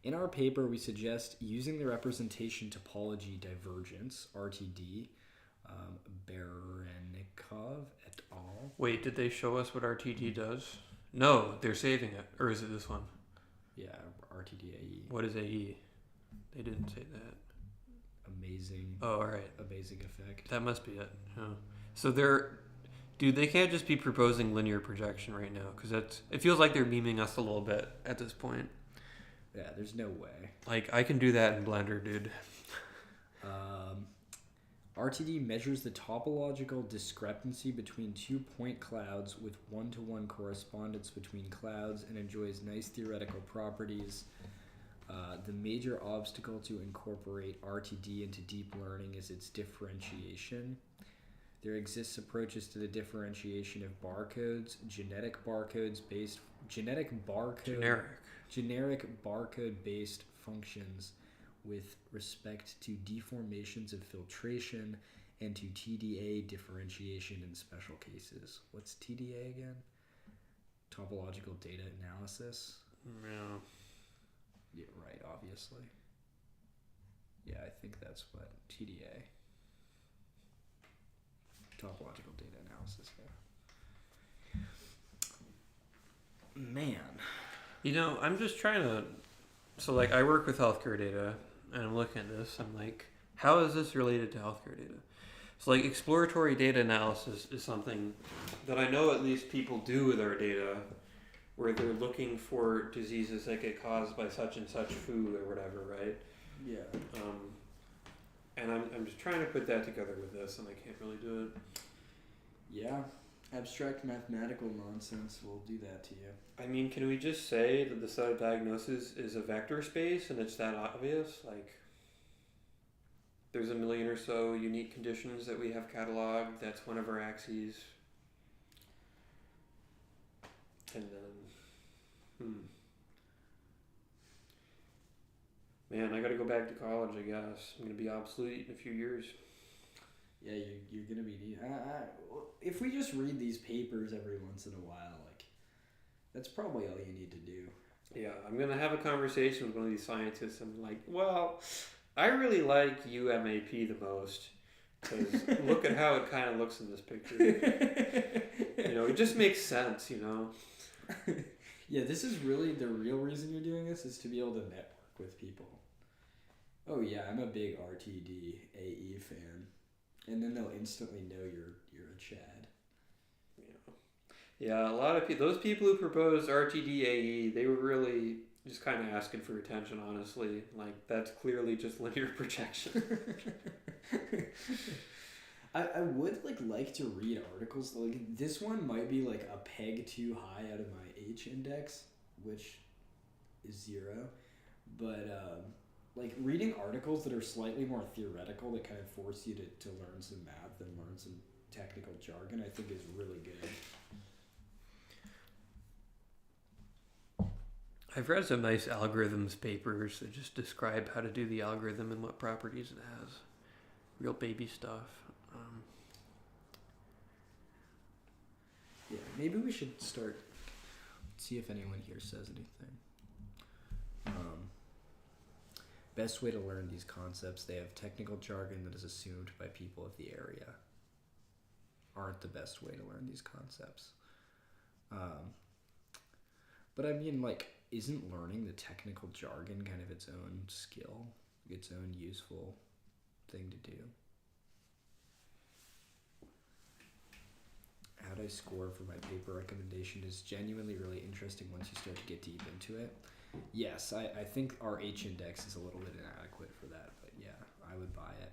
In our paper, we suggest using the representation topology divergence, RTD, Berenikov et al. Wait, did they show us what RTD does? No, they're saving it. Or is it this one? Yeah, RTDAE. What is AE? They didn't say that. Amazing. Oh, all right. Amazing effect. That must be it. Yeah. So they can't just be proposing linear projection right now, because it feels like they're memeing us a little bit at this point. Yeah, there's no way. Like, I can do that in Blender, dude. RTD measures the topological discrepancy between 2 point clouds with one-to-one correspondence between clouds and enjoys nice theoretical properties. The major obstacle to incorporate RTD into deep learning is its differentiation. There exists approaches to the differentiation of barcodes, generic barcode-based functions with respect to deformations of filtration and to TDA differentiation in special cases. What's TDA again? Topological data analysis? Yeah. Yeah, right, obviously. Yeah, I think that's what TDA. Topological data analysis, yeah. Man. You know, I'm just trying to... So, like, I work with healthcare data, and I'm looking at this. I'm like, how is this related to healthcare data? So, like, exploratory data analysis is something that I know at least people do with our data, where they're looking for diseases that get caused by such and such food or whatever, right? Yeah. And I'm just trying to put that together with this, and I can't really do it. Yeah. Abstract mathematical nonsense will do that to you. I mean, can we just say that the set of diagnoses is a vector space, and it's that obvious? Like, there's a million or so unique conditions that we have cataloged. That's one of our axes. And then, man, I gotta go back to college, I guess. I'm gonna be obsolete in a few years. Yeah, you're gonna be. If we just read these papers every once in a while, like, that's probably all you need to do. Yeah, I'm gonna have a conversation with one of these scientists. I'm like, well, I really like UMAP the most, because look at how it kind of looks in this picture. You know, it just makes sense, you know. Yeah, this is really the real reason you're doing this, is to be able to network with people. Oh yeah, I'm a big RTD AE fan, and then they'll instantly know you're a Chad. Yeah, a lot of people, those people who proposed RTDAE, they were really just kind of asking for attention, honestly. Like, that's clearly just linear projection. I would like to read articles. Like this one might be like a peg too high out of my H index, which is 0. But like reading articles that are slightly more theoretical that kind of force you to learn some math and learn some technical jargon, I think is really good. I've read some nice algorithms papers that just describe how to do the algorithm and what properties it has. Real baby stuff. Yeah, maybe we should start. See if anyone here says anything. Best way to learn these concepts, they have technical jargon that is assumed by people of the area. Aren't the best way to learn these concepts. But I mean, like, isn't learning the technical jargon kind of its own skill, its own useful thing to do? How'd I score for my paper recommendation is genuinely really interesting once you start to get deep into it. Yes, I think our H index is a little bit inadequate for that, but yeah, I would buy it.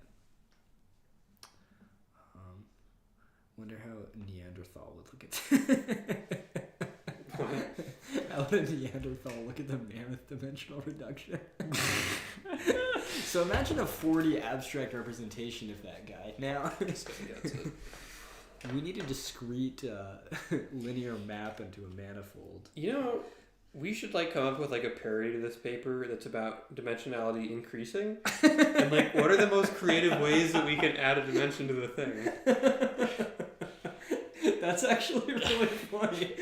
Wonder how Neanderthal would look at how would a Neanderthal look at the mammoth dimensional reduction? So imagine a 4D abstract representation of that guy. Now, This guy gets it. we need a discrete linear map into a manifold. You know, we should come up with a parody to this paper that's about dimensionality increasing. And what are the most creative ways that we can add a dimension to the thing? That's actually really funny.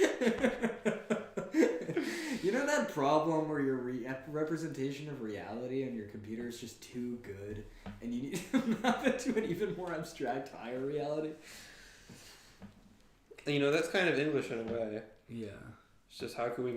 You know that problem where your representation of reality on your computer is just too good and you need to map it to an even more abstract, higher reality? You know, that's kind of English in a way. Yeah. It's just how can we